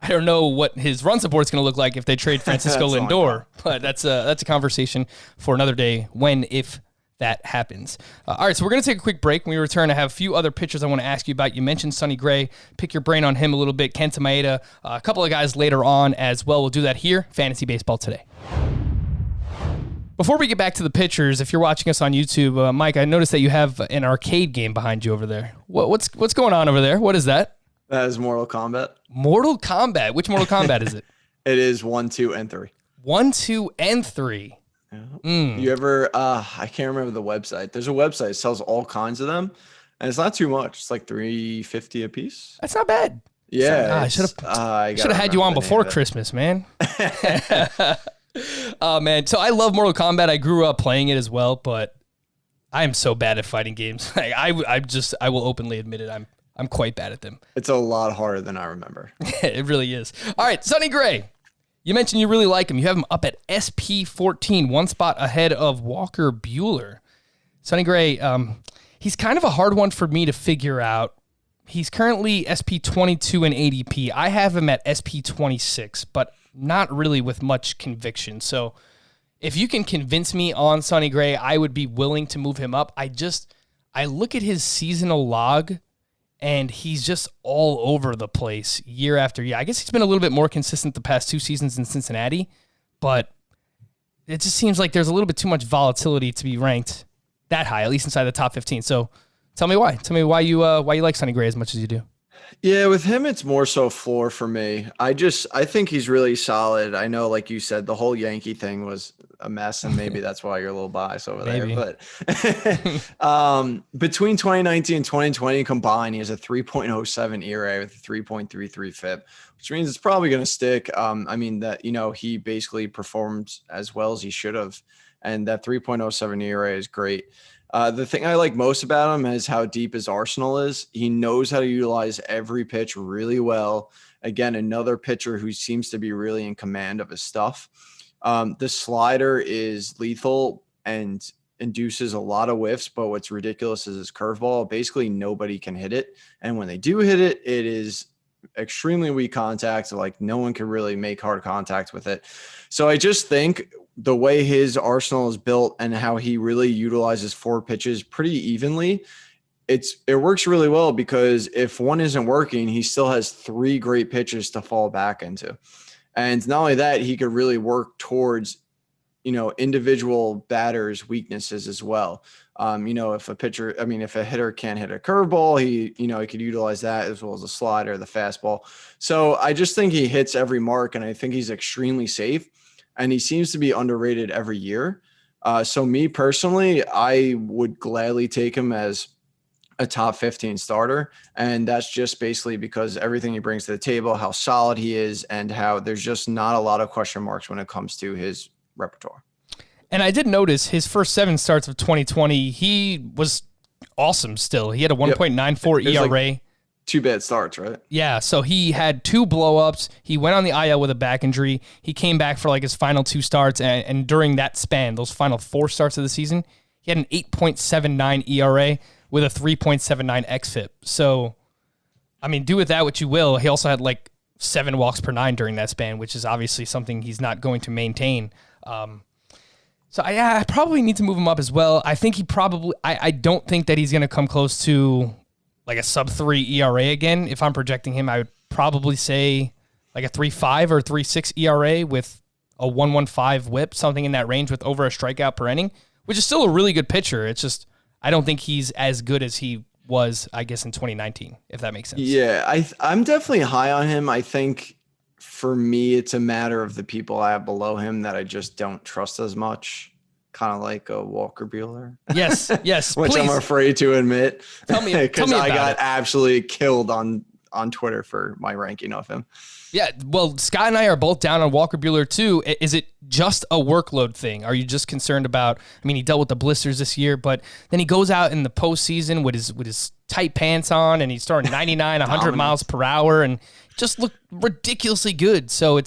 don't know what his run support is going to look like if they trade Francisco Lindor, but that's a conversation for another day if that happens. All right, so we're going to take a quick break. When we return, I have a few other pitchers I want to ask you about. You mentioned Sonny Gray. Pick your brain on him a little bit. Kenta Maeda, a couple of guys later on as well. We'll do that here, Fantasy Baseball Today. Before we get back to the pitchers, if you're watching us on YouTube, Mike, I noticed that you have an arcade game behind you over there. What's going on over there? What is that? That is Mortal Kombat. Mortal Kombat. Which Mortal Kombat is it? It is 1, 2, and 3. 1, 2, and 3. Yeah. You ever? I can't remember the website. There's a website that sells all kinds of them, and it's not too much. It's like $3.50 a piece. That's not bad. Yeah, I should have had you on before Christmas, man. Oh man, so I love Mortal Kombat. I grew up playing it as well, but I am so bad at fighting games. I will openly admit it. I'm quite bad at them. It's a lot harder than I remember. It really is. All right, Sonny Gray. You mentioned you really like him. You have him up at SP14, one spot ahead of Walker Buehler. Sonny Gray, he's kind of a hard one for me to figure out. He's currently SP22 in ADP. I have him at SP26, but not really with much conviction. So if you can convince me on Sonny Gray, I would be willing to move him up. I look at his seasonal log, and he's just all over the place year after year. I guess he's been a little bit more consistent the past 2 seasons in Cincinnati, but it just seems like there's a little bit too much volatility to be ranked that high, at least inside the top 15. So tell me why. Tell me why you like Sonny Gray as much as you do. Yeah, with him, it's more so floor for me. I think he's really solid. I know, like you said, the whole Yankee thing was a mess, and maybe that's why you're a little biased over there. But between 2019 and 2020 combined, he has a 3.07 ERA with a 3.33 FIP, which means it's probably going to stick. He basically performed as well as he should have, and that 3.07 ERA is great. The thing I like most about him is how deep his arsenal is. He knows how to utilize every pitch really well. Again, another pitcher who seems to be really in command of his stuff. The slider is lethal and induces a lot of whiffs, but what's ridiculous is his curveball. Basically, nobody can hit it. And when they do hit it, it is extremely weak contact. Like, no one can really make hard contact with it. So I just think the way his arsenal is built and how he really utilizes 4 pitches pretty evenly, it works really well, because if one isn't working, he still has 3 great pitches to fall back into. And not only that, he could really work towards, individual batters' weaknesses as well. If a hitter can't hit a curveball, he could utilize that as well as the slider, the fastball. So I just think he hits every mark, and I think he's extremely safe. And he seems to be underrated every year. So me personally, I would gladly take him as a top 15 starter. And that's just basically because everything he brings to the table, how solid he is, and how there's just not a lot of question marks when it comes to his repertoire. And I did notice his first 7 starts of 2020, he was awesome still. He had a 1.94 ERA. 2 bad starts, right? Yeah, so he had 2 blow-ups. He went on the IL with a back injury. He came back for his final 2 starts, and during that span, those final 4 starts of the season, he had an 8.79 ERA with a 3.79 xFIP. So, do with that what you will. He also had 7 walks per 9 during that span, which is obviously something he's not going to maintain. So I probably need to move him up as well. I think I don't think that he's going to come close to a sub-3 ERA again. If I'm projecting him, I would probably say a 3.5 or 3.6 ERA with a 1.15 whip, something in that range with over a strikeout per inning, which is still a really good pitcher. It's just, I don't think he's as good as he was, I guess, in 2019, if that makes sense. Yeah, I'm definitely high on him. I think for me, it's a matter of the people I have below him that I just don't trust as much. Kind of like a Walker Buehler. Yes, Which please. I'm afraid to admit. Tell me because I got it. absolutely killed on Twitter for my ranking of him. Yeah, well, Scott and I are both down on Walker Buehler too. Is it just a workload thing? Are you just concerned about, he dealt with the blisters this year, but then he goes out in the postseason with his tight pants on, and he's throwing 99, 100 miles per hour, and just looked ridiculously good. So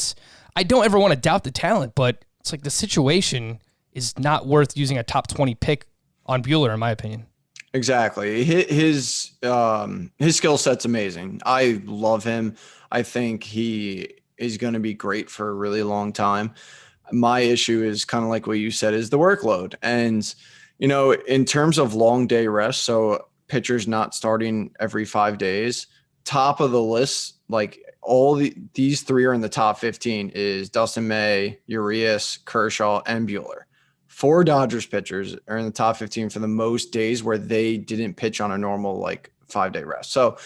I don't ever want to doubt the talent, but it's the situation is not worth using a top 20 pick on Buehler, in my opinion. Exactly. His skill set's amazing. I love him. I think he is going to be great for a really long time. My issue is kind of like what you said, is the workload. And, in terms of long day rest, so pitchers not starting every 5 days, top of the list, these 3 are in the top 15 is Dustin May, Urias, Kershaw, and Buehler. 4 Dodgers pitchers are in the top 15 for the most days where they didn't pitch on a normal like 5-day rest. So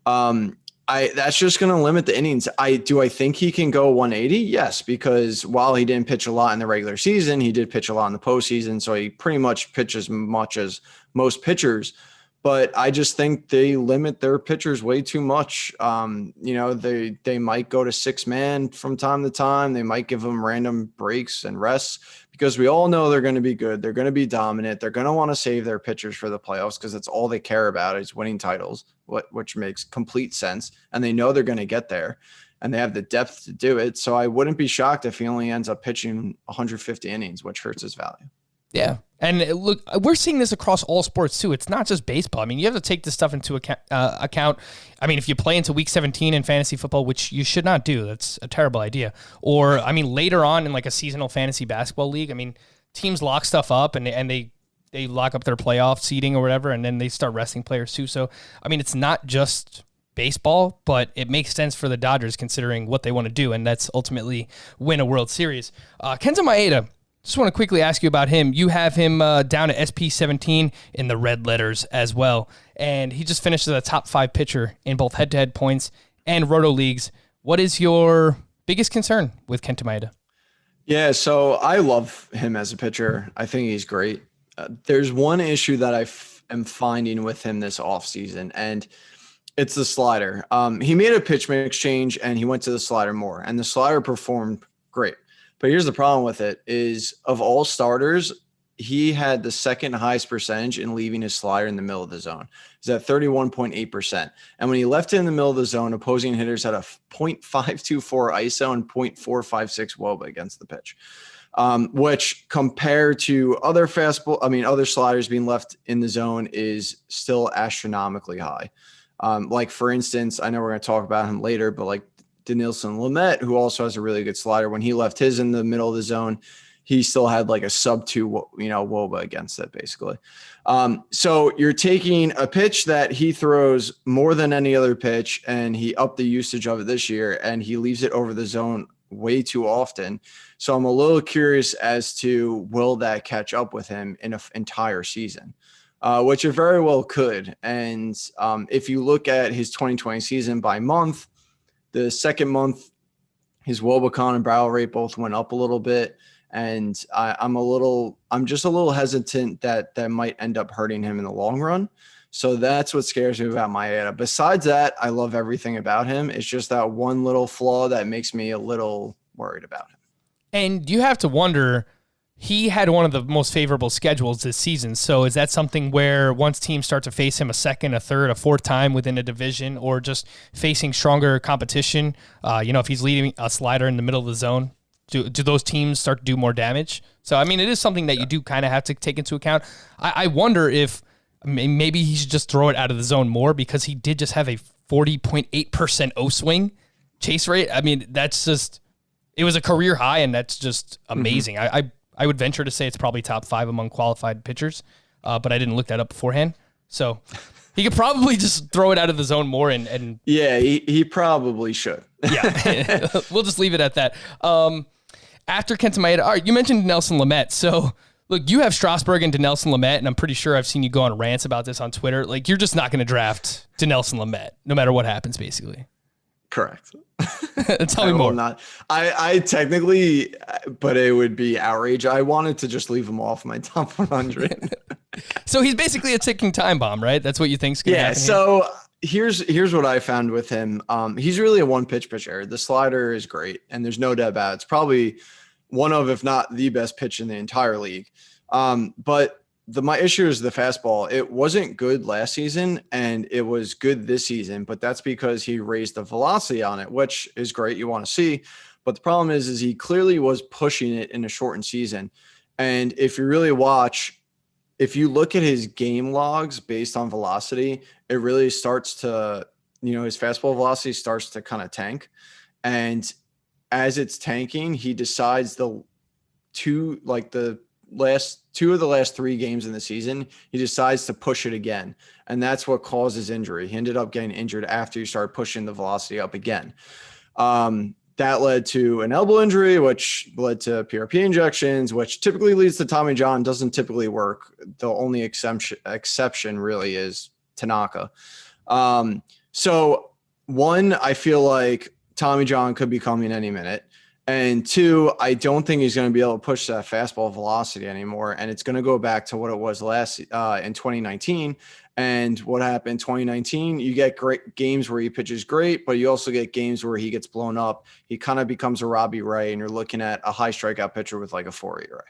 that's just going to limit the innings. I think he can go 180? Yes, because while he didn't pitch a lot in the regular season, he did pitch a lot in the postseason. So he pretty much pitched as much as most pitchers. But I just think they limit their pitchers way too much. They might go to 6-man from time to time. They might give them random breaks and rests because we all know they're going to be good. They're going to be dominant. They're going to want to save their pitchers for the playoffs because that's all they care about is winning titles, which makes complete sense. And they know they're going to get there and they have the depth to do it. So I wouldn't be shocked if he only ends up pitching 150 innings, which hurts his value. Yeah. And look, we're seeing this across all sports too. It's not just baseball. I mean, you have to take this stuff into account. I mean, if you play into week 17 in fantasy football, which you should not do, that's a terrible idea. Or, I mean, later on in like a seasonal fantasy basketball league, I mean, teams lock stuff up and they lock up their playoff seeding or whatever, and then they start resting players too. So, I mean, it's not just baseball, but it makes sense for the Dodgers considering what they want to do, and that's ultimately win a World Series. Kenta Maeda. Just want to quickly ask you about him. You have him down at SP17 in the red letters as well, and he just finished as a top 5 pitcher in both head-to-head points and roto leagues. What is your biggest concern with Kenta Maeda? Yeah, so I love him as a pitcher. I think he's great. There's one issue that I am finding with him this offseason, and it's the slider. He made a pitch mix change, and he went to the slider more, and the slider performed great. But here's the problem with it is of all starters, he had the second highest percentage in leaving his slider in the middle of the zone. He's at 31.8%. And when he left it in the middle of the zone, opposing hitters had a 0.524 ISO and 0.456 WOBA against the pitch, which compared to other other sliders being left in the zone is still astronomically high. Like for instance, I know we're going to talk about him later, but like Dinelson Lamet, who also has a really good slider, when he left his in the middle of the zone, he still had like a sub 2, WOBA against it basically. So you're taking a pitch that he throws more than any other pitch, and he upped the usage of it this year, and he leaves it over the zone way too often. So I'm a little curious as to will that catch up with him in an entire season, which it very well could. And if you look at his 2020 season by month, the second month, his Wobacon and barrel rate both went up a little bit. And I'm just a little hesitant that might end up hurting him in the long run. So that's what scares me about Maeda. Besides that, I love everything about him. It's just that one little flaw that makes me a little worried about him. And you have to wonder, he had one of the most favorable schedules this season. So is that something where once teams start to face him a second, a third, a fourth time within a division, or just facing stronger competition, if he's leading a slider in the middle of the zone, do those teams start to do more damage? So, I mean, it is something that you do kind of have to take into account. I wonder if maybe he should just throw it out of the zone more, because he did just have a 40.8% O swing chase rate. I mean, it was a career high, and that's just amazing. Mm-hmm. I would venture to say it's probably top 5 among qualified pitchers, but I didn't look that up beforehand. So he could probably just throw it out of the zone more. And yeah, he probably should. Yeah, we'll just leave it at that. After Kenta Maeda, all right, you mentioned Dinelson Lamet. So look, you have Strasburg and Dinelson Lamet, and I'm pretty sure I've seen you go on rants about this on Twitter. Like, you're just not going to draft Dinelson Lamet no matter what happens, basically. Correct. Tell me more. I technically, but it would be outrage. I wanted to just leave him off my top 100. So he's basically a ticking time bomb, right? That's what you think's going to happen. Yeah. So here's what I found with him. He's really a one pitch pitcher. The slider is great, and there's no doubt about it. It's probably one of, if not the best pitch in the entire league. But my issue is the fastball. It wasn't good last season, and it was good this season, but that's because he raised the velocity on it, which is great. You want to see, but the problem is he clearly was pushing it in a shortened season. And if you really watch, if you look at his game logs based on velocity, it really starts to, his fastball velocity starts to kind of tank. And as it's tanking, he decides last 2 of the last 3 games in the season, he decides to push it again. And that's what causes injury. He ended up getting injured after he started pushing the velocity up again. that led to an elbow injury, which led to PRP injections, which typically leads to Tommy John. Doesn't typically work. The only exception really is Tanaka. So one, I feel like Tommy John could be coming any minute. And two, I don't think he's going to be able to push that fastball velocity anymore. And it's going to go back to what it was in 2019. And what happened in 2019, you get great games where he pitches great, but you also get games where he gets blown up. He kind of becomes a Robbie Ray, and you're looking at a high strikeout pitcher with like a 4 ERA.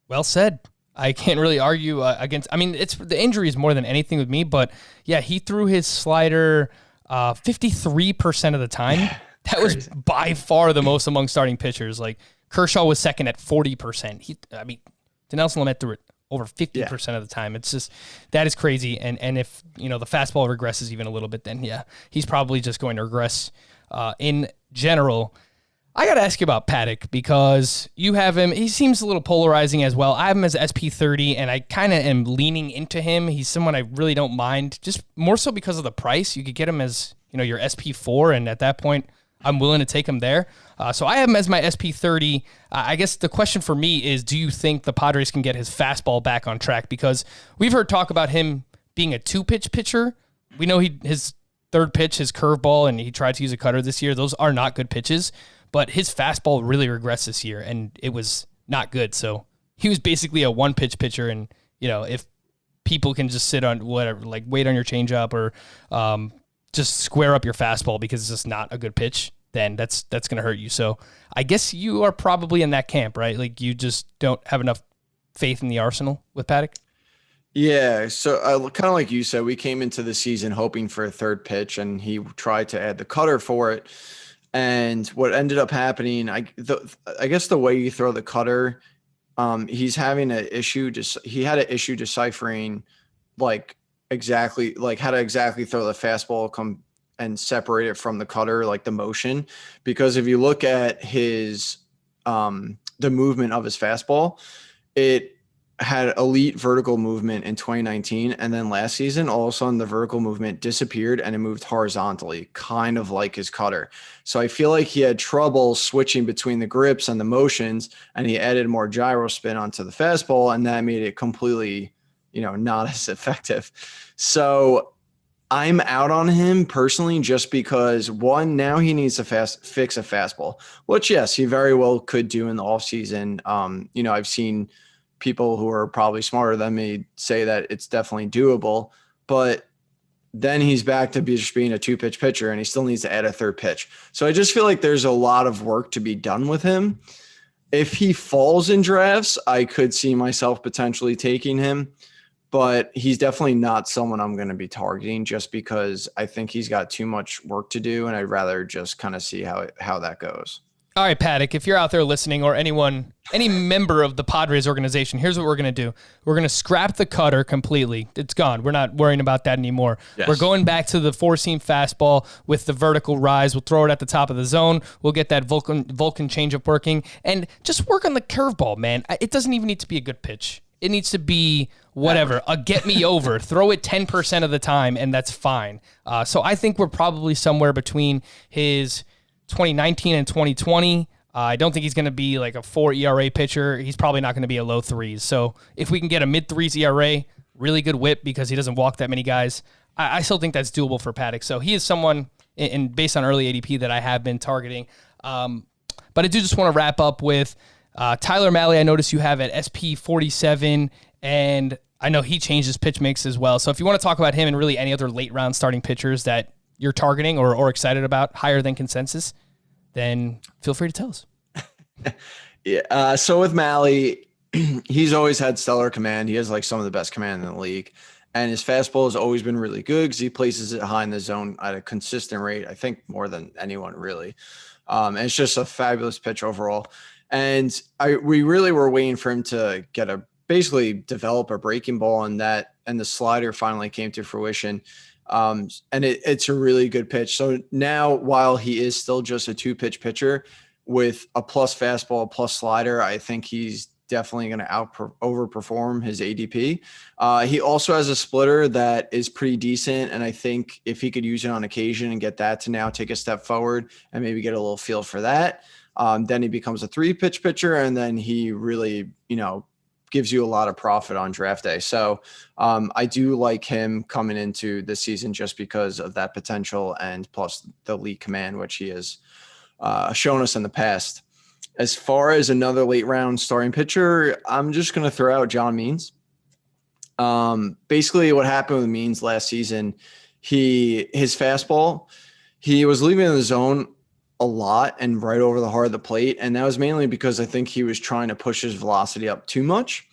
Well said. I can't really argue against. I mean, it's the injury is more than anything with me, but yeah, he threw his slider 53% of the time. That was by far the most among starting pitchers. Like Kershaw was second at 40%. Dinelson Lamet threw it over 50% of the time. It's just, that is crazy. And if, the fastball regresses even a little bit, then yeah, he's probably just going to regress in general. I got to ask you about Paddack because you have him. He seems a little polarizing as well. I have him as SP30, and I kind of am leaning into him. He's someone I really don't mind, just more so because of the price. You could get him as, your SP4, and at that point, I'm willing to take him there. So I have him as my SP30. I guess the question for me is, do you think the Padres can get his fastball back on track? Because we've heard talk about him being a two-pitch pitcher. We know his third pitch, his curveball, and he tried to use a cutter this year. Those are not good pitches. But his fastball really regressed this year, and it was not good. So he was basically a one-pitch pitcher, and, if people can just sit on whatever, like wait on your changeup or just square up your fastball because it's just not a good pitch, then that's going to hurt you. So I guess you are probably in that camp, right? Like you just don't have enough faith in the arsenal with Paddack? Yeah, so kind of like you said, we came into the season hoping for a third pitch, and he tried to add the cutter for it. And what ended up happening, I guess the way you throw the cutter, he's having he had an issue deciphering exactly how to exactly throw the fastball and separate it from the cutter, like the motion. Because if you look at his the movement of his fastball, it had elite vertical movement in 2019, and then last season all of a sudden the vertical movement disappeared and it moved horizontally, kind of like his cutter. So I feel like he had trouble switching between the grips and the motions, and he added more gyro spin onto the fastball, and that made it completely not as effective. So I'm out on him personally, just because one, now he needs to fix a fastball, which yes, he very well could do in the offseason. I've seen people who are probably smarter than me say that it's definitely doable, but then he's back to just being a two-pitch pitcher, and he still needs to add a third pitch. So I just feel like there's a lot of work to be done with him. If he falls in drafts, I could see myself potentially taking him, but he's definitely not someone I'm going to be targeting, just because I think he's got too much work to do, and I'd rather just kind of see how that goes. All right, Paddack, if you're out there listening, or any member of the Padres organization, here's what we're going to do. We're going to scrap the cutter completely. It's gone. We're not worrying about that anymore. Yes. We're going back to the four-seam fastball with the vertical rise. We'll throw it at the top of the zone. We'll get that Vulcan changeup working, and just work on the curveball, man. It doesn't even need to be a good pitch. It needs to be whatever, a get me over. Throw it 10% of the time, and that's fine. So I think we're probably somewhere between his 2019 and 2020. I don't think he's going to be like a 4 ERA pitcher. He's probably not going to be a low threes. So if we can get a mid-threes ERA, really good whip because he doesn't walk that many guys, I still think that's doable for Paddack. So he is someone, based on early ADP, that I have been targeting. But I do just want to wrap up with Tyler Mahle. I noticed you have at SP47, and I know he changed his pitch mix as well. So if you want to talk about him and really any other late-round starting pitchers that you're targeting or excited about higher than consensus, then feel free to tell us. Yeah. So with Mahle, he's always had stellar command. He has some of the best command in the league, and his fastball has always been really good because he places it high in the zone at a consistent rate. I think more than anyone really. And it's just a fabulous pitch overall. And we really were waiting for him to basically develop a breaking ball, and the slider finally came to fruition. And it's a really good pitch. So now, while he is still just a two-pitch pitcher with a plus fastball, plus slider, I think he's definitely going to overperform his ADP. He also has a splitter that is pretty decent, and I think if he could use it on occasion and get that to now take a step forward and maybe get a little feel for that, then he becomes a 3-pitch pitcher, and then he really, gives you a lot of profit on draft day. So I do like him coming into the season just because of that potential and plus the elite command, which he has shown us in the past. As far as another late round starting pitcher, I'm just going to throw out John Means. Basically what happened with Means last season, his fastball, he was leaving the zone a lot and right over the heart of the plate. And that was mainly because I think he was trying to push his velocity up too much.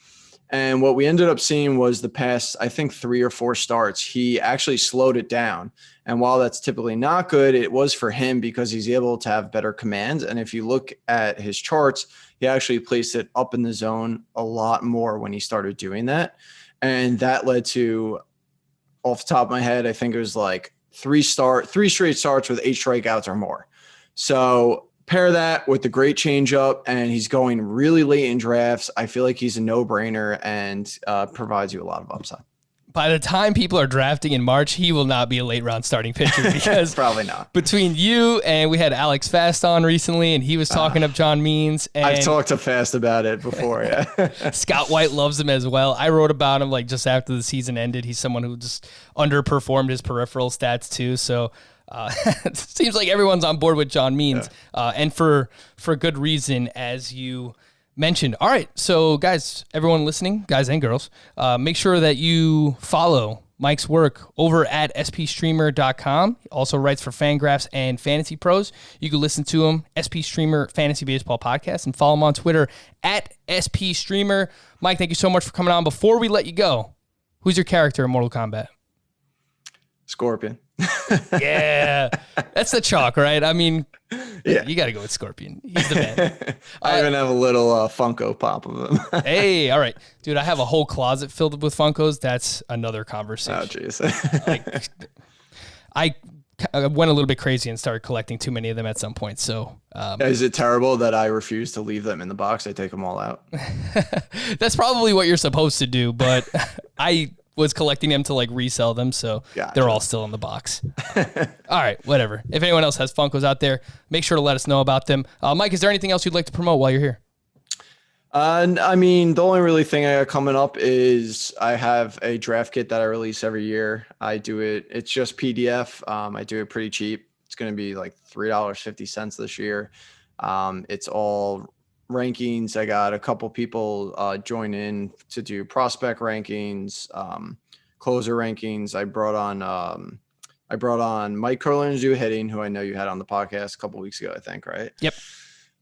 And what we ended up seeing was the past, I think 3 or 4 starts, he actually slowed it down. And while that's typically not good, it was for him because he's able to have better command. And if you look at his charts, he actually placed it up in the zone a lot more when he started doing that. And that led to, off the top of my head, I think it was like 3 straight starts with 8 strikeouts or more. So pair that with the great changeup, and he's going really late in drafts. I feel like he's a no-brainer and provides you a lot of upside. By the time people are drafting in March, he will not be a late round starting pitcher because probably not. Between you and we had Alex Fast on recently, and he was talking up John Means. And I've talked to Fast about it before. Yeah, Scott White loves him as well. I wrote about him like just after the season ended. He's someone who just underperformed his peripheral stats too. So it seems like everyone's on board with John Means, and for good reason, as you mentioned. All right, so guys, everyone listening, guys and girls, make sure that you follow Mike's work over at spstreamer.com. He also writes for Fangraphs and Fantasy Pros. You can listen to him, SP Streamer Fantasy Baseball Podcast, and follow him on Twitter at SP Streamer. Mike, thank you so much for coming on. Before we let you go, who's your character in Mortal Kombat? Scorpion. Yeah, that's the chalk, right? I mean, yeah, you got to go with Scorpion. He's the man. I even have a little Funko Pop of him. Hey, all right, dude. I have a whole closet filled with Funkos. That's another conversation. Oh, jeez. I went a little bit crazy and started collecting too many of them at some point. So, is it terrible that I refuse to leave them in the box? I take them all out. That's probably what you're supposed to do, but I was collecting them to like resell them, so They're all still in the box. All right, whatever. If anyone else has Funkos out there, make sure to let us know about them. Mike, is there anything else you'd like to promote while you're here? I mean, the only really thing I got coming up is I have a draft kit that I release every year. I do it. It's just PDF. I do it pretty cheap. It's going to be like $3.50 this year. It's all rankings. I got a couple people join in to do prospect rankings, closer rankings. I brought on Mike Curlin to do hitting, who I know you had on the podcast a couple weeks ago, I think, right? Yep.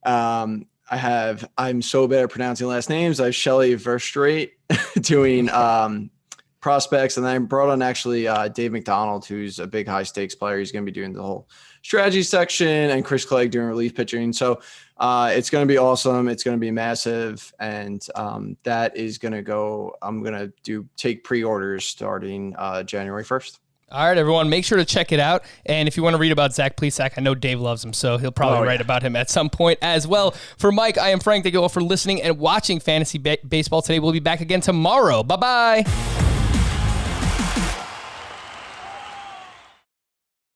I'm so bad at pronouncing last names. I have Shelly Verstrate doing prospects, and then I brought on actually Dave McDonald, who's a big high stakes player. He's going to be doing the whole strategy section, and Chris Clegg doing relief pitching. So it's going to be awesome. It's going to be massive. And that is going to go, I'm going to take pre-orders starting January 1st. All right, everyone, make sure to check it out. And if you want to read about Zach Plesac, I know Dave loves him, so he'll probably write about him at some point as well. For Mike, I am Frank. Thank you all for listening and watching Fantasy Baseball today. We'll be back again tomorrow. Bye-bye.